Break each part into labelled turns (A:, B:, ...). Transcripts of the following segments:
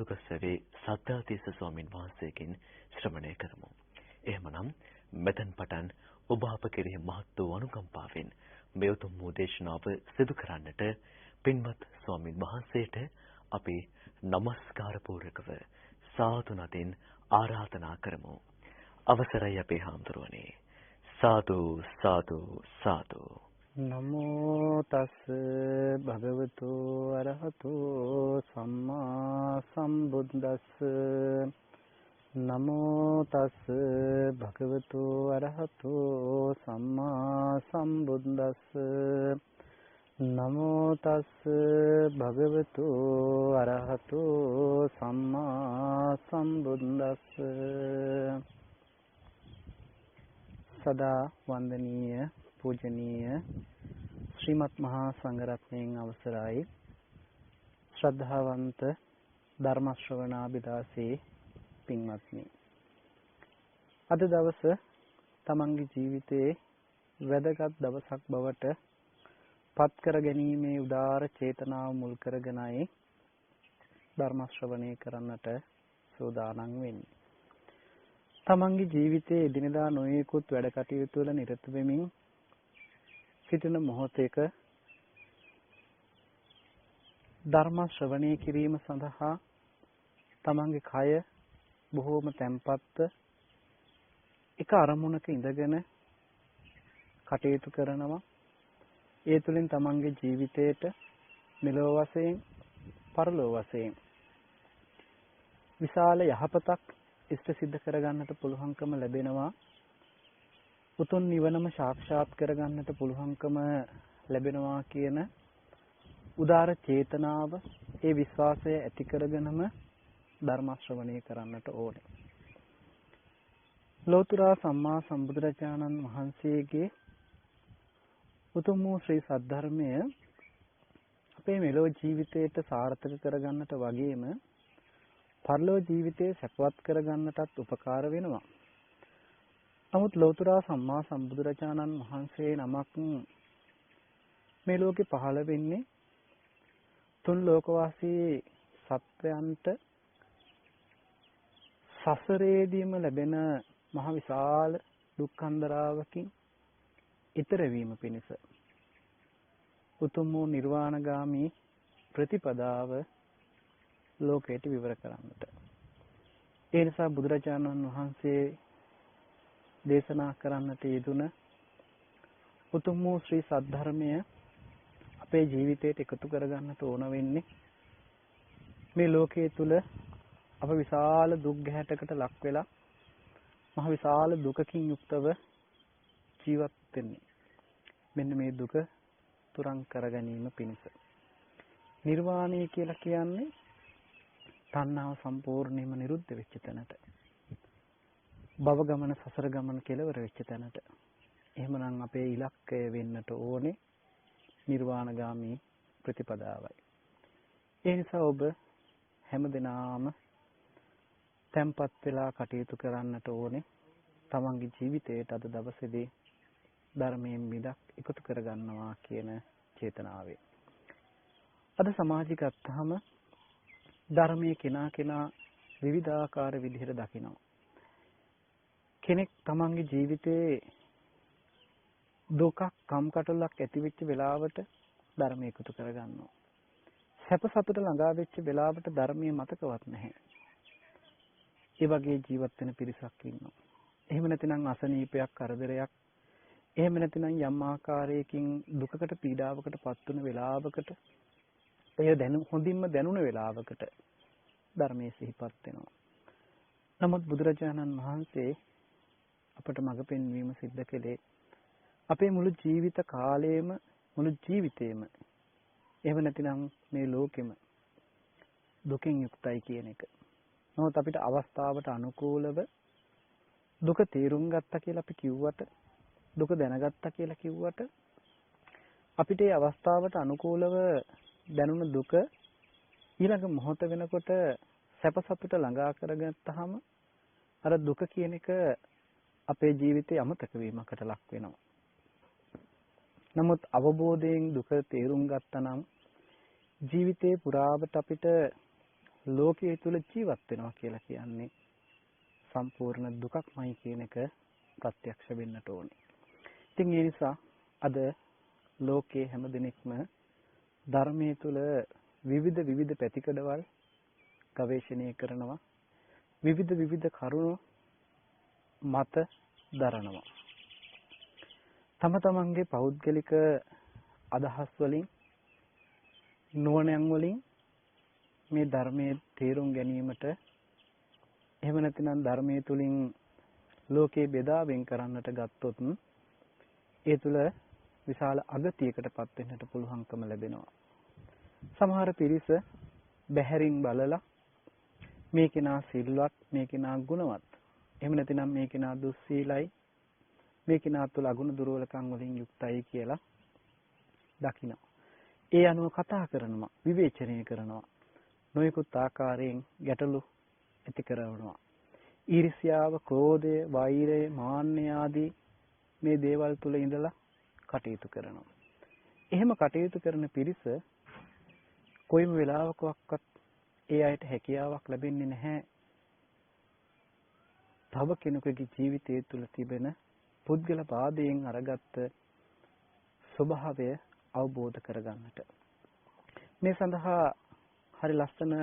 A: කළුගස්සවේ සද්ධාතීස්ස ස්වාමින් වහන්සේගෙන් ශ්‍රවණය කරමු. එහෙමනම් මෙතෙන් පටන් ඔබ අප කෙරෙහි මහත් වූ අනුකම්පාවෙන් මේ උතුම් වූ දේශනාව සිදු කරන්නට පින්වත් ස්වාමින් වහන්සේට අපි নমස්කාර පූර්වකව සාදු නදින් ආරාධනා කරමු. අවසරයි අපේ හාමුදුරුවනේ. සාදු සාදු සාදු.
B: නමෝ තස් භගවතු අරහතෝ සම්මා සම්බුද්දස්ස. නමෝ තස් භගවතු අරහතෝ සම්මා සම්බුද්දස්ස. නමෝ තස් භගවතු අරහතෝ සම්මා සම්බුද්දස්ස. සදා වන්දනීය පූජනීය ශ්‍රීමත් මහා සංඝරත්නයන් අවසරයි. ශ්‍රද්ධාවන්ත ධර්ම ශ්‍රවණාබිලාසී පින්වත්නි, අද දවස තමන්ගේ ජීවිතයේ වැදගත් දවසක් බවට පත් කර ගැනීමේ උදාර චේතනාව මුල් කරගෙනයි ධර්ම ශ්‍රවණය කරන්නට සූදානම් වෙන්නේ. තමන්ගේ ජීවිතයේ එදිනෙදා නොයෙකුත් වැඩ කටයුතු වල නිරත වෙමින් සිටින මොහොතේක ධර්ම ශ්‍රවණය කිරීම සඳහා තමන්ගේ කය බොහෝම තැම්පත්ව එක අරමුණක ඉඳගෙන කටයුතු කරනවා. ඒ තුළින් තමන්ගේ ජීවිතයට මෙලොව වශයෙන් පරලොව වශයෙන් විශාල යහපතක් ඉෂ්ට සිද්ධ කරගන්නට පුළුවන්කම ලැබෙනවා. උතුම් නිවනම සාක්ෂාත් කරගන්නට පුළුවන්කම ලැබෙනවා කියන උදාර චේතනාව, ඒ විශ්වාසය ඇති කරගෙනම ධර්ම ශ්‍රවණය කරන්නට ඕනේ. ලෝතර සම්මා සම්බුදුරජාණන් වහන්සේගේ උතුම් වූ ශ්‍රී සද්ධර්මය අපේ මෙලොව ජීවිතයට සාර්ථක කරගන්නට වගේම පරලොව ජීවිතය සැපවත් කරගන්නටත් උපකාර වෙනවා. නමුත් ලෝතර සම්මා සම්බුදුරජාණන් වහන්සේ නමක් මේ ලෝකේ පහළ වෙන්නේ තුන් ලෝකවාසී සත්වයන්ට සසරේදීම ලැබෙන මහ විශාල දුක්ඛන්දරාවකින් ඈතර වීම පිණිස, උතුම් වූ නිර්වාණගාමී ප්‍රතිපදාව ලෝකයට විවර කරන්නට. ඒ නිසා බුදුරජාණන් වහන්සේ දේශනා කරන්නට යෙදුන උතුම් වූ ශ්‍රී සද්ධර්මය අපේ ජීවිතයට එකතු කරගන්නට ඕන වෙන්නේ මේ ලෝකයේ තුල අප විශාල දුක් ගැහැටකට ලක් වෙලා මහ විශාල දුකකින් යුක්තව ජීවත් වෙන්නේ. මෙන්න මේ දුක තුරන් කර ගැනීම පිණිස. නිර්වාණය කියලා කියන්නේ තණ්හාව සම්පූර්ණයෙන්ම නිරුද්ධ වෙච්ච තැනට. භව ගමන, සසර ගමන කෙලවර වෙච්ච තැනට. එහෙමනම් අපේ ඉලක්කය වෙන්නට ඕනේ නිර්වාණගාමී ප්‍රතිපදාවයි. ඒ නිසා ඔබ හැමදෙනාම තැම්පත් වෙලා කටයුතු කරන්නට ඕනේ තමන්ගේ ජීවිතයට අද දවසේදී ධර්මයෙන් මිදක් එකතු කරගන්නවා කියන චේතනාවෙන්. අද සමාජය ගත්තාම ධර්මයේ කෙනා විවිධාකාර විදිහට දකිනවා. කෙනෙක් තමන්ගේ ජීවිතයේ දුකක්, කම්කටොළක් ඇති වෙච්ච වෙලාවට ධර්මය එකතු කරගන්නවා. සැප සතුට ළඟා වෙච්ච වෙලාවට ධර්මයේ මතකවත් නැහැ. ඒ වගේ ජීවත් වෙන පිරිසක් ඉන්නවා. එහෙම නැතිනම් අසනීපයක්, කරදරයක්, එහෙම නැතිනම් යම් ආකාරයකින් දුකකට, පීඩාවකට පත් වුණ වෙලාවකට, එය හොඳින්ම දැනුණ වෙලාවකට ධර්මයේ සිහිපත් වෙනවා. නමුත් බුදුරජාණන් වහන්සේ අපට මඟ පෙන්වීම සිද්ධ කළේ අපේ මුළු ජීවිත කාලයේම, මුළු ජීවිතේම, එහෙම නැතිනම් මේ ලෝකෙම දුකින් යුක්තයි කියන එක. නමුත් අපිට අවස්ථාවට අනුකූලව දුක තේරුම් ගත්තා කියලා අපි කිව්වට, දුක දැනගත්තා කියලා කිව්වට, අපිට ඒ අවස්ථාවට අනුකූලව දැනුණ දුක ඊළඟ මොහොත වෙනකොට සැප සතුට ළඟා කරගත්තාම අර දුක කියන එක අපේ ජීවිතේ අමතක වීමකට ලක් වෙනවා. නමුත් අවබෝධයෙන් දුක තේරුම් ගත්තා නම් ජීවිතේ පුරාවට අපිට ලෝකයේ තුල ජීවත් වෙනවා කියලා කියන්නේ සම්පූර්ණ දුකක්මයි කියන එක ප්‍රත්‍යක්ෂ වෙන්නට ඕනේ. ඉතින් ඒ නිසා අද ලෝකයේ හැම දිනෙකම ධර්මයේ තුල විවිධ පැතිකඩවල් ගවේෂණය කරනවා. විවිධ කරුණු මත දරනවා. තම තමන්ගේ පෞද්ගලික අදහස් වලින් නුවණයන් වලින් මේ ධර්මයේ තේරුම් ගැනීමට එහෙම නැතිනම් ධර්මයේ තුලින් ලෝකේ බෙදා වෙන් කරන්නට ගත්තොත් ඒ තුල විශාල අගතියකටපත් වෙන්නට පුළුවන්කම ලැබෙනවා. සමහර පිරිස බැහැරින් බලලා මේ කෙනා සිල්වත්, මේ කෙනා ගුණවත්, එහෙම නැතිනම් මේ කෙනා දුස්සීලයි, මේ කෙනා තුල අගුණ දුර්වලකම් වලින් යුක්තයි කියලා දකිනවා. ඒ අනුව කතා කරනවා, විවේචනය කරනවා, නොයෙකුත් ආකාරයෙන් ගැටලු ඇති කරනවා. ඊර්ෂ්‍යාව, ක්‍රෝධය, වෛරය, මාන්නය ආදී මේ දේවල් තුල ඉඳලා කටයුතු කරනවා. එහෙම කටයුතු කරන පිරිස කොයිම වෙලාවකවත් ඒ අයට හැකියාවක් ලැබෙන්නේ නැහැ තව කෙනෙකුගේ ජීවිතය තුළ තිබෙන පුද්ගල පාදයෙන් අරගත්ත ස්වභාවය අවබෝධ කරගන්නට. මේ සඳහා හරි ලස්සන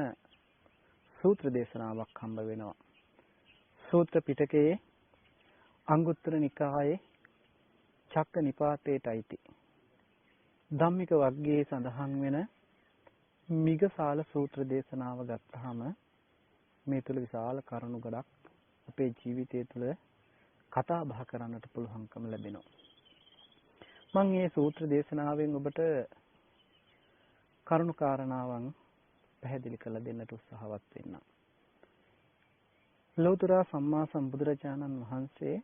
B: සූත්‍ර දේශනාවක් හම්බ වෙනවා. සූත්‍ර පිටකයේ අංගුත්තර නිකායේ චක්ක නිපාතේට අයිති ධම්මික වග්ගයේ සඳහන් වෙන මිගසාල සූත්‍ර දේශනාව ගත්තාම මේ තුල විශාල කරුණු ගොඩක් අපේ ජීවිතය තුළ කතා බහ කරන්නට පුළුවන්කම ලැබෙනවා. මම මේ සූත්‍ර දේශනාවෙන් ඔබට කරුණු කාරණාවන් පැහැදිලි කරලා දෙන්නට උත්සාහවත් වෙන්නම්. ලෞතර සම්මා සම්බුදුරජාණන් වහන්සේ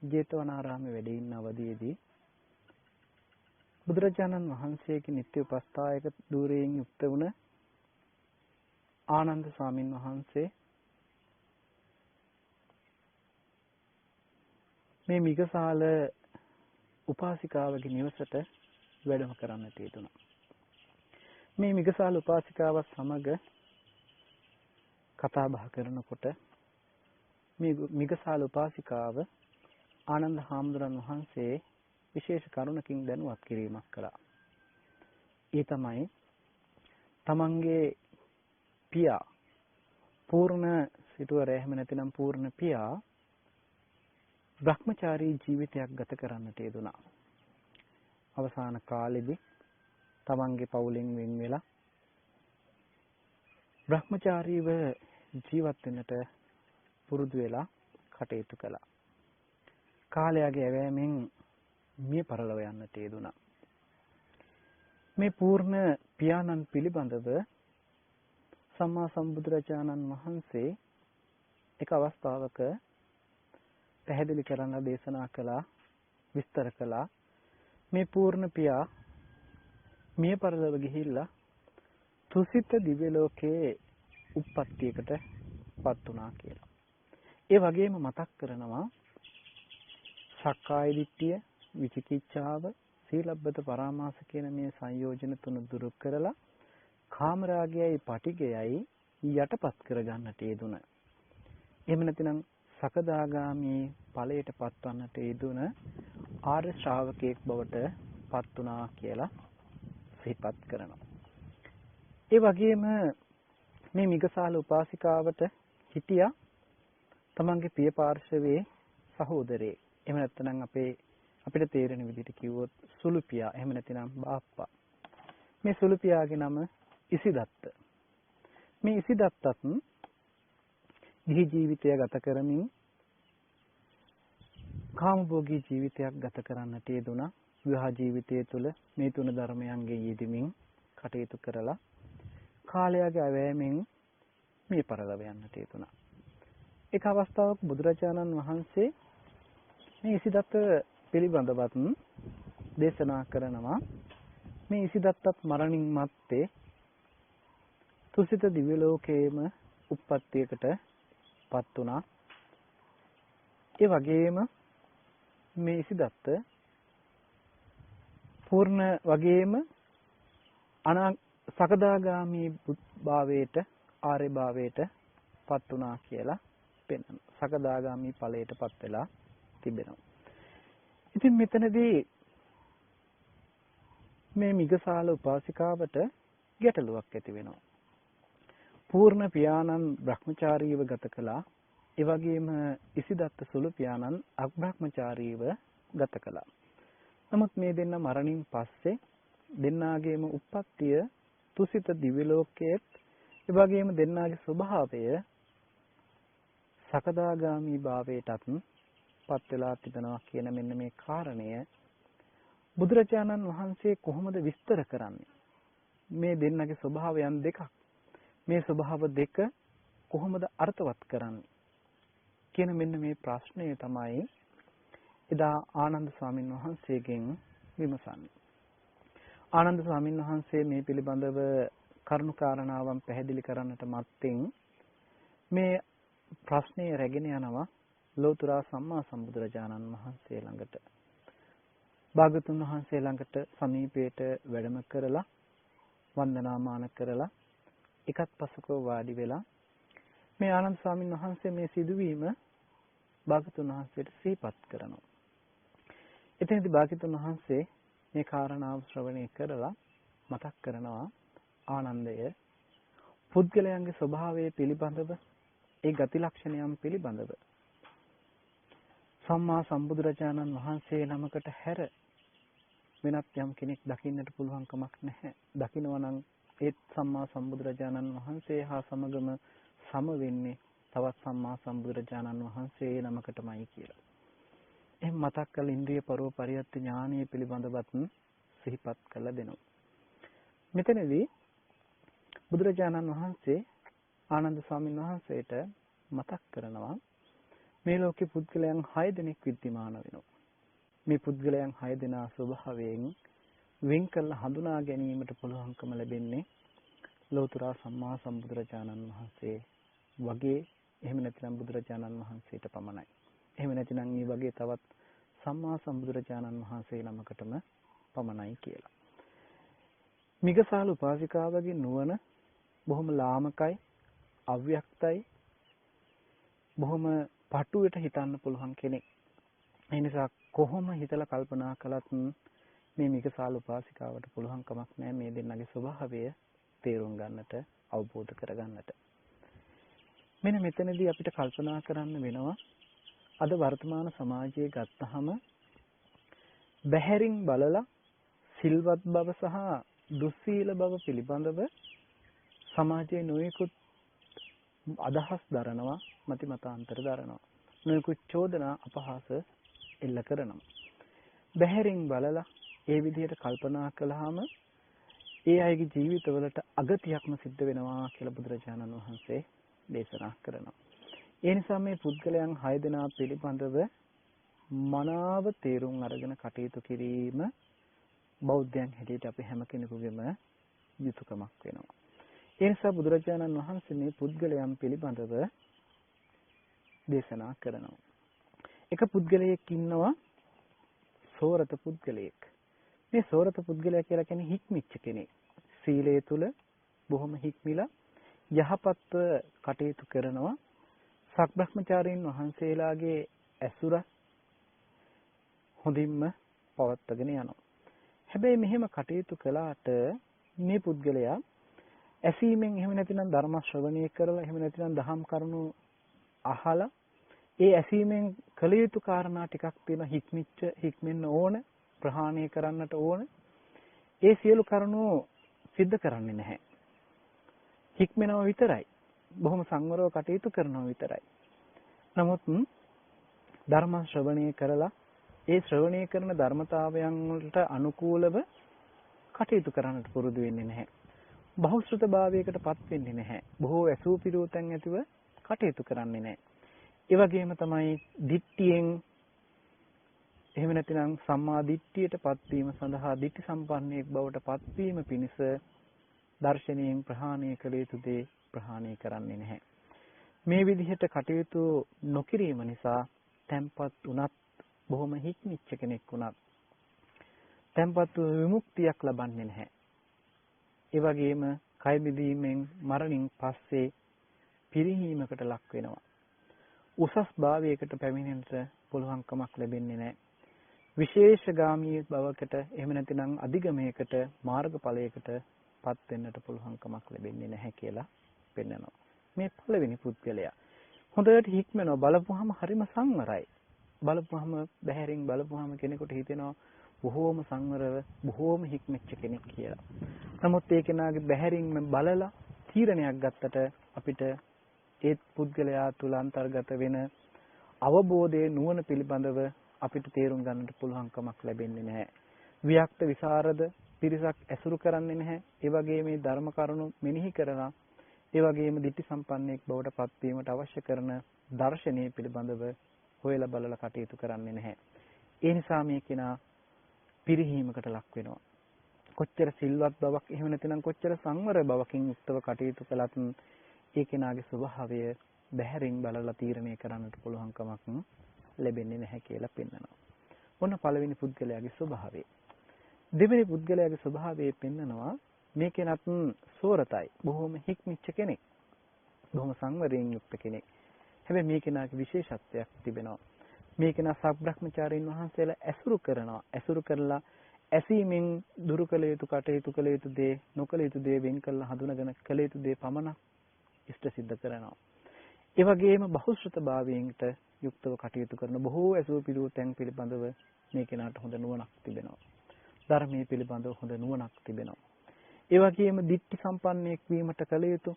B: ජේතවනාරාමයේ වැඩ ඉන්න අවදීදී බුදුරජාණන් වහන්සේගේ නිත්‍ය උපස්ථායක ධූරයෙන් යුක්ත වුණ ආනන්ද ස්වාමින් වහන්සේ මේ මිගසාල උපාසිකාවගේ නිවසට වැඩම කරන්නට යෙදුණා. මේ මිගසාල උපාසිකාව සමග කතා බහ කරනකොට මේ මිගසාල උපාසිකාව ආනන්ද හාමුදුරන් වහන්සේ විශේෂ කරුණකින් දැනුවත් කිරීමක් කළා. ඒ තමයි තමන්ගේ පියා පූර්ණ සිටුවරය එහෙම නැතිනම් පූර්ණ පියා භ්‍රමචාරී ජීවිතයක් ගත කරන්නට යෙදුණා. අවසාන කාලෙදී තමන්ගේ පවුලෙන් වෙන් වෙලා භ්‍රමචාරීව ජීවත් වෙන්නට පුරුදු වෙලා කටයුතු කළා. කාලයගේ ඇවෑමෙන් මිය පරලොව යන්නට යෙදුණා. මේ පූර්ණ පියාණන් පිළිබඳව සම්මා සම්බුදුරජාණන් වහන්සේ එක අවස්ථාවක පැහැදිලි කරන්න දේශනා කළා, විස්තර කළා. මේ පූර්ණ පියා මිය පරලොව ගිහිල්ලා තුසිත දිව්‍ය ලෝකයේ උප්පත්තියකට පත් වුණා කියලා. ඒ වගේම මතක් කරනවා සක්කාය දිට්ඨිය, විචිකිච්ඡාව, සීලබ්බත පරාමාස කියන මේ සංයෝජන තුන දුරු කරලා කාමරාගයයි පටිගයයි යටපත් කරගන්නට යෙදුණ. එහෙම නැතිනම් සකදාගාමී ඵලයට පත්වන්නට යෙදුණ ආර්ය ශ්‍රාවකයෙක් බවට පත් වුණා කියලා සිහිපත් කරනවා. ඒ වගේම මේ මිගසාල උපාසිකාවට හිටියා තමන්ගේ පිය පාර්ශවයේ සහෝදරයෙක්. එහෙම නැත්නම් අපිට තේරෙන විදිහට කිව්වොත් සුළු පියා, එහෙම නැතිනම් බාප්පා. මේ සුළු පියාගේ නම ඉසිදත්ත. මේ ඉසිදත්තත් ගිහි ජීවිතය ගත කරමින් කාමභෝගී ජීවිතයක් ගත කරන්නට යෙදුණා. විවාහ ජීවිතය තුළ මේ තුන ධර්මයන්ගේ යෙදීමින් කටයුතු කරලා කාලයගේ අවෑමෙන් මේ පරලොව යන්නට යෙදුණා. එක අවස්ථාවක බුදුරජාණන් වහන්සේ මේ ඉසිදත්ත පිළිබඳවත් දේශනා කරනවා. මේ ඉසිදත්තත් මරණින් මත්තේ තුසිත දිව්‍ය ලෝකයේම උප්පත්තියකට පත් වුණා. ඒ වගේම මේ ඉසිදත්ත පූර්ණ වගේම සකදාගාමී භාවයට ආර්ය භාවයට පත් වුණා කියලා පෙන්වනවා. සකදාගාමි ඵලයට පත් වෙලා තිබෙනවා. ඉතින් මෙතනදී මේ මිගසාල උපාසිකාවට ගැටලුවක් ඇති වෙනවා. පූර්ණ පියාණන් බ්‍රහ්මචාරීව ගත කළා. ඒ වගේම ඉසිදත්ත සුළු පියාණන් අබ්‍රහ්මචාරීව ගත කළා. නමුත් මේ දෙන්න මරණින් පස්සේ දෙන්නාගේම උප්පත්තිය තුසිත දිව්‍ය ලෝකයේ ඒ වගේම දෙන්නාගේ ස්වභාවය සකදාගාමි භාවයටත් පත් වෙලා තිබෙනවා කියන මෙන්න මේ කාරණය බුදුරජාණන් වහන්සේ කොහොමද විස්තර කරන්නේ? මේ දෙන්නගේ ස්වභාවයන් දෙකක්. මේ ස්වභාව දෙක කොහොමද අර්ථවත් කරන්නේ? කියන මෙන්න මේ ප්‍රශ්නය තමයි එදා ආනන්ද ස්වාමීන් වහන්සේගෙන් විමසන්නේ. ආනන්ද ස්වාමීන් වහන්සේ මේ පිළිබඳව කරුණු කාරණාවන් පැහැදිලි කරන්නට මත්තෙන් මේ ප්‍රශ්නය රැගෙන යනවා ලෝතර සම්මා සම්බුදුරජාණන් වහන්සේ ළඟට. භාගතුන් වහන්සේ ළඟට සමීපයට වැඩම කරලා වන්දනාමාන කරලා එකත් පසුකව වාඩි වෙලා මේ ආනන්ද ස්වාමීන් වහන්සේ මේ සිදුවීම භාගතුන් වහන්සේට සිහිපත් කරනවා. එතනදී භාගතුන් වහන්සේ මේ කාරණාව ශ්‍රවණය කරලා මතක් කරනවා ආනන්දය පුද්ගලයන්ගේ ස්වභාවය පිළිබඳව ඒ ගති ලක්ෂණයන් පිළිබඳව සම්මා සම්බුදුරජාණන් වහන්සේ නමකට හැර වෙනත් යම් කෙනෙක් දකින්නට පුළුවන් කමක් නැහැ. දකිනවා නම් ඒත් සම්මා සම්බුදුරජාණන් වහන්සේ හා සමගම සම වෙන්නේ තවත් සම්මා සම්බුදුරජාණන් වහන්සේ නමකටමයි කියලා. එහෙන් මතක් කළ ඉන්ද්‍රිය පරව පරියත්ති ඥානීය පිළිබඳවත් සිහිපත් කළ දෙනවා. මෙතනදී බුදුරජාණන් වහන්සේ ආනන්ද ස්වාමීන් වහන්සේට මතක් කරනවා මේ ලෝකේ පුද්ගලයන් 6 දෙනෙක් විද්‍යමාන වෙනවා. මේ පුද්ගලයන් 6 දෙනා ස්වභාවයෙන් වෙන් කළ හඳුනා ගැනීමට පුළුවන්කම ලැබෙන්නේ ලෝතර සම්මා සම්බුදුරජාණන් වහන්සේ වගේ එහෙම නැත්නම් බුදුරජාණන් වහන්සේට පමණයි. එහෙම නැතිනම් මේ වගේ තවත් සම්මා සම්බුදුරජාණන් වහන්සේ නමකටම පමණයි කියලා. මිගසාල උපාසිකාවගේ නුවණ බොහොම ලාමකයි, අව්‍යක්තයි, බොහොම පටුවට හිතන්න පුළුවන් කෙනෙක්. ඒ නිසා කොහොම හිතලා කල්පනා කළත් මේ මිගසාල උපාසිකාවට පුළුවන් කමක් නැහැ මේ දෙන්නගේ ස්වභාවය තේරුම් ගන්නට, අවබෝධ කරගන්නට. මෙන්න මෙතනදී අපිට කල්පනා කරන්න වෙනවා අද වර්තමාන සමාජයේ ගත්තහම බැහැරින් බලලා සිල්වත් බව සහ දුස්සීල බව පිළිබඳව සමාජයේ නොයෙකුත් අදහස් දරනවා, මති මතාන්තර දරනවා. නොයෙකුත් චෝදනා අපහාස එල්ල කරනවා. බැහැරින් බලලා ඒ විදිහට කල්පනා කළාම ඒ අයගේ ජීවිතවලට අගතියක්ම සිද්ධ වෙනවා කියලා බුදුරජාණන් වහන්සේ දේශනා කරනවා. ඒ නිසා මේ පුද්ගලයන් 6 දෙනා පිළිබඳව මනාව තේරුම් අරගෙන කටයුතු කිරීම බෞද්ධයන් හැටියට අපි හැම කෙනෙකුගේම යුතුයකමක් වෙනවා. ඒ නිසා බුදුරජාණන් වහන්සේ මේ පුද්ගලයන් පිළිබඳව දේශනා කරනවා. එක පුද්ගලයෙක් ඉන්නවා සෝරත පුද්ගලයෙක්. මේ සෝරත පුද්ගලයා කියලා කියන්නේ හික්මිච්ච කෙනෙක්. සීලය තුල බොහොම හික්මිලා යහපත්ව කටයුතු කරනවා. සක්බ්‍රහ්මචාරීන් වහන්සේලාගේ ඇසුර හොඳින්ම පවත්වාගෙන යනවා. හැබැයි මෙහෙම කටයුතු කළාට මේ පුද්ගලයා ඇසීමෙන් එහෙම නැතිනම් ධර්ම ශ්‍රවණය කරලා එහෙම නැතිනම් දහම් කරුණු අහලා ඒ ඇසීමෙන් කළ යුතු කාරණා ටිකක් තියෙන හික්මෙන්න ඕන, ප්‍රහාණය කරන්නට ඕන. ඒ සියලු කරුණු සිද්ධ කරන්නේ නැහැ. හික්මෙනවා විතරයි. බොහොම සංවරව කටයුතු කරනවා විතරයි. නමුත් ධර්ම ශ්‍රවණය කරලා ඒ ශ්‍රවණය කරන ධර්මතාවයන් වලට අනුකූලව කටයුතු කරන්නට පුරුදු වෙන්නේ නැහැ. බහුශ්‍රත භාවයකටපත් වෙන්නේ නැහැ. බොහෝ ඇසූ පිරූතන් ඇතිව කටයුතු කරන්නේ නැහැ. ඒ වගේම තමයි දිට්ඨියෙන් එහෙම නැතිනම් සම්මා දිට්ඨියටපත් වීම සඳහා දිට්ඨි සම්පන්නයෙක් බවට පත්වීම පිණිස දර්ශනයෙන් ප්‍රහාණය කළ යුතු දේ ප්‍රහාණය කරන්නේ නැහැ. මේ විදිහට කටයුතු නොකිරීම නිසා tempat උනත් බොහොම හික්මිච්ච කෙනෙක් උනත් tempat විමුක්තියක් ලබන්නේ නැහැ. ඒ වගේම කය බිඳීමෙන් මරණින් පස්සේ පිරිහීමකට ලක් වෙනවා. උසස් භාවයකට පැමිණෙන්නට පුළුවන්කමක් ලැබෙන්නේ නැහැ. විශේෂගාමී බවකට එහෙම නැතිනම් අධිගමයකට මාර්ගඵලයකට පත් වෙන්නට පුළුවන්කමක් ලැබෙන්නේ නැහැ කියලා පෙන්නනවා. මේ පළවෙනි පුද්ගලයා හොඳට හික්මනවා. බලපුවාම හරිම සංවරයි. බලපුවාම බැහැරින් බලපුවාම කෙනෙකුට හිතෙනවා බොහෝම සංවරව බොහෝම හික්මච්ච කෙනෙක් කියලා. නමුත් ඒ කෙනාගේ බැහැරින්ම බලලා තීරණයක් ගත්තට අපිට ඒ පුද්ගලයා තුල අන්තර්ගත වෙන අවබෝධයේ නුවණ පිළිබඳව අපිට තේරුම් ගන්නට පුළුවන්කමක් ලැබෙන්නේ නැහැ. වික්ත විසරද පිරිසක් ඇසුරු කරන්නේ නැහැ. ඒ වගේම මේ ධර්ම කරුණු මෙනෙහි කරලා ඒ වගේම ditthi සම්පන්නෙක් බවට පත්වීමට අවශ්‍ය කරන දර්ශනීය පිළිබඳව හොයලා බලලා කටයුතු කරන්නේ නැහැ. ඒ නිසා මේ කෙනා පිරිහීමකට ලක් වෙනවා. කොච්චර සිල්වත් බවක් එහෙම නැතිනම් කොච්චර සංවර බවකින් යුක්තව කටයුතු කළත් ඒ කෙනාගේ ස්වභාවය බැහැරින් බලලා තීරණය කරන්නට පුළුවන් කමක් ලැබෙන්නේ නැහැ කියලා පෙන්නනවා. ඔන්න පළවෙනි පුද්ගලයාගේ ස්වභාවය. දෙවෙනි පුද්ගලයාගේ ස්වභාවය පෙන්නනවා මේ කෙනත් සෝරතයි. බොහොම හික්මිච්ච කෙනෙක්. බොහොම සංවරයෙන් යුක්ත කෙනෙක්. හැබැයි මේ කෙනාගේ විශේෂත්වයක් තිබෙනවා. මේ කෙනා සබ්‍රහ්මචාරීන් වහන්සේලා ඇසුරු කරනවා. ඇසුරු කරලා ඇසීමෙන් දුරු කළ යුතු කටයුතු කළ යුතු දේ නොකළ යුතු දේ වෙන් කළා හඳුනගෙන කළ යුතු දේ පමණක් ඉෂ්ට සිද්ධ කරනවා. ඒ වගේම බහුශ්‍රත භාවයෙන්ට යුක්තව කටයුතු කරන බොහෝ ඇසූ පිළිවෙතෙන් පිළිබඳව මේ කෙනාට හොඳ නුවණක් තිබෙනවා. ධර්මයේ පිළිබඳව හොඳ නුවණක් තිබෙනවා. ඒ වගේම ditthi සම්පන්නෙක් වීමට කළ යුතු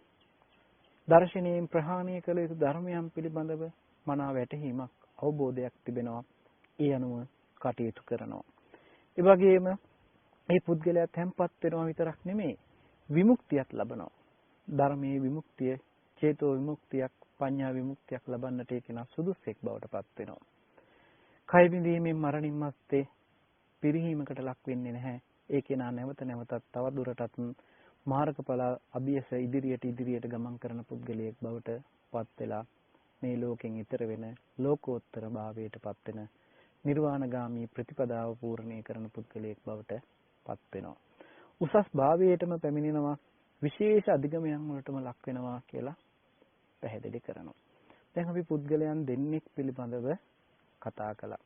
B: දර්ශනීයෙන් ප්‍රහාණය කළ යුතු ධර්මයන් පිළිබඳව මනා වැටහීමක් අවබෝධයක් තිබෙනවා. ඒ අනුව කටයුතු කරනවා. ඒ වගේම මේ පුද්ගලයා තැම්පත් වෙනවා විතරක් නෙමෙයි විමුක්තියක් ලබනවා. ධර්මයේ විමුක්තිය, චේතෝ විමුක්තියක්, පඤ්ඤා විමුක්තියක් ලබන්නට ඒ කෙනා සුදුස්සෙක් බවට පත් වෙනවා. කය බිඳීමෙන් මරණින් මත්තේ පිරිහීමකට ලක් වෙන්නේ නැහැ. ඒ කෙනා නැවත නැවතත් තව දුරටත් මාර්ගඵල අභියස ඉදිරියට ගමන් කරන පුද්ගලයෙක් බවට පත් වෙලා මේ ලෝකෙන් ඈතර වෙන ලෝකෝත්තර භාවයට පත් වෙන නිර්වාණගාමී ප්‍රතිපදාව පූර්ණේ කරන පුද්ගලයෙක් බවට පත් වෙනවා. උසස් භාවයටම පැමිණෙනවා. විශේෂ අධිගමයන් වලටම ලක් වෙනවා කියලා පැහැදිලි කරනවා. දැන් අපි පුද්ගලයන් දෙන්නෙක් පිළිබඳව කතා කළා.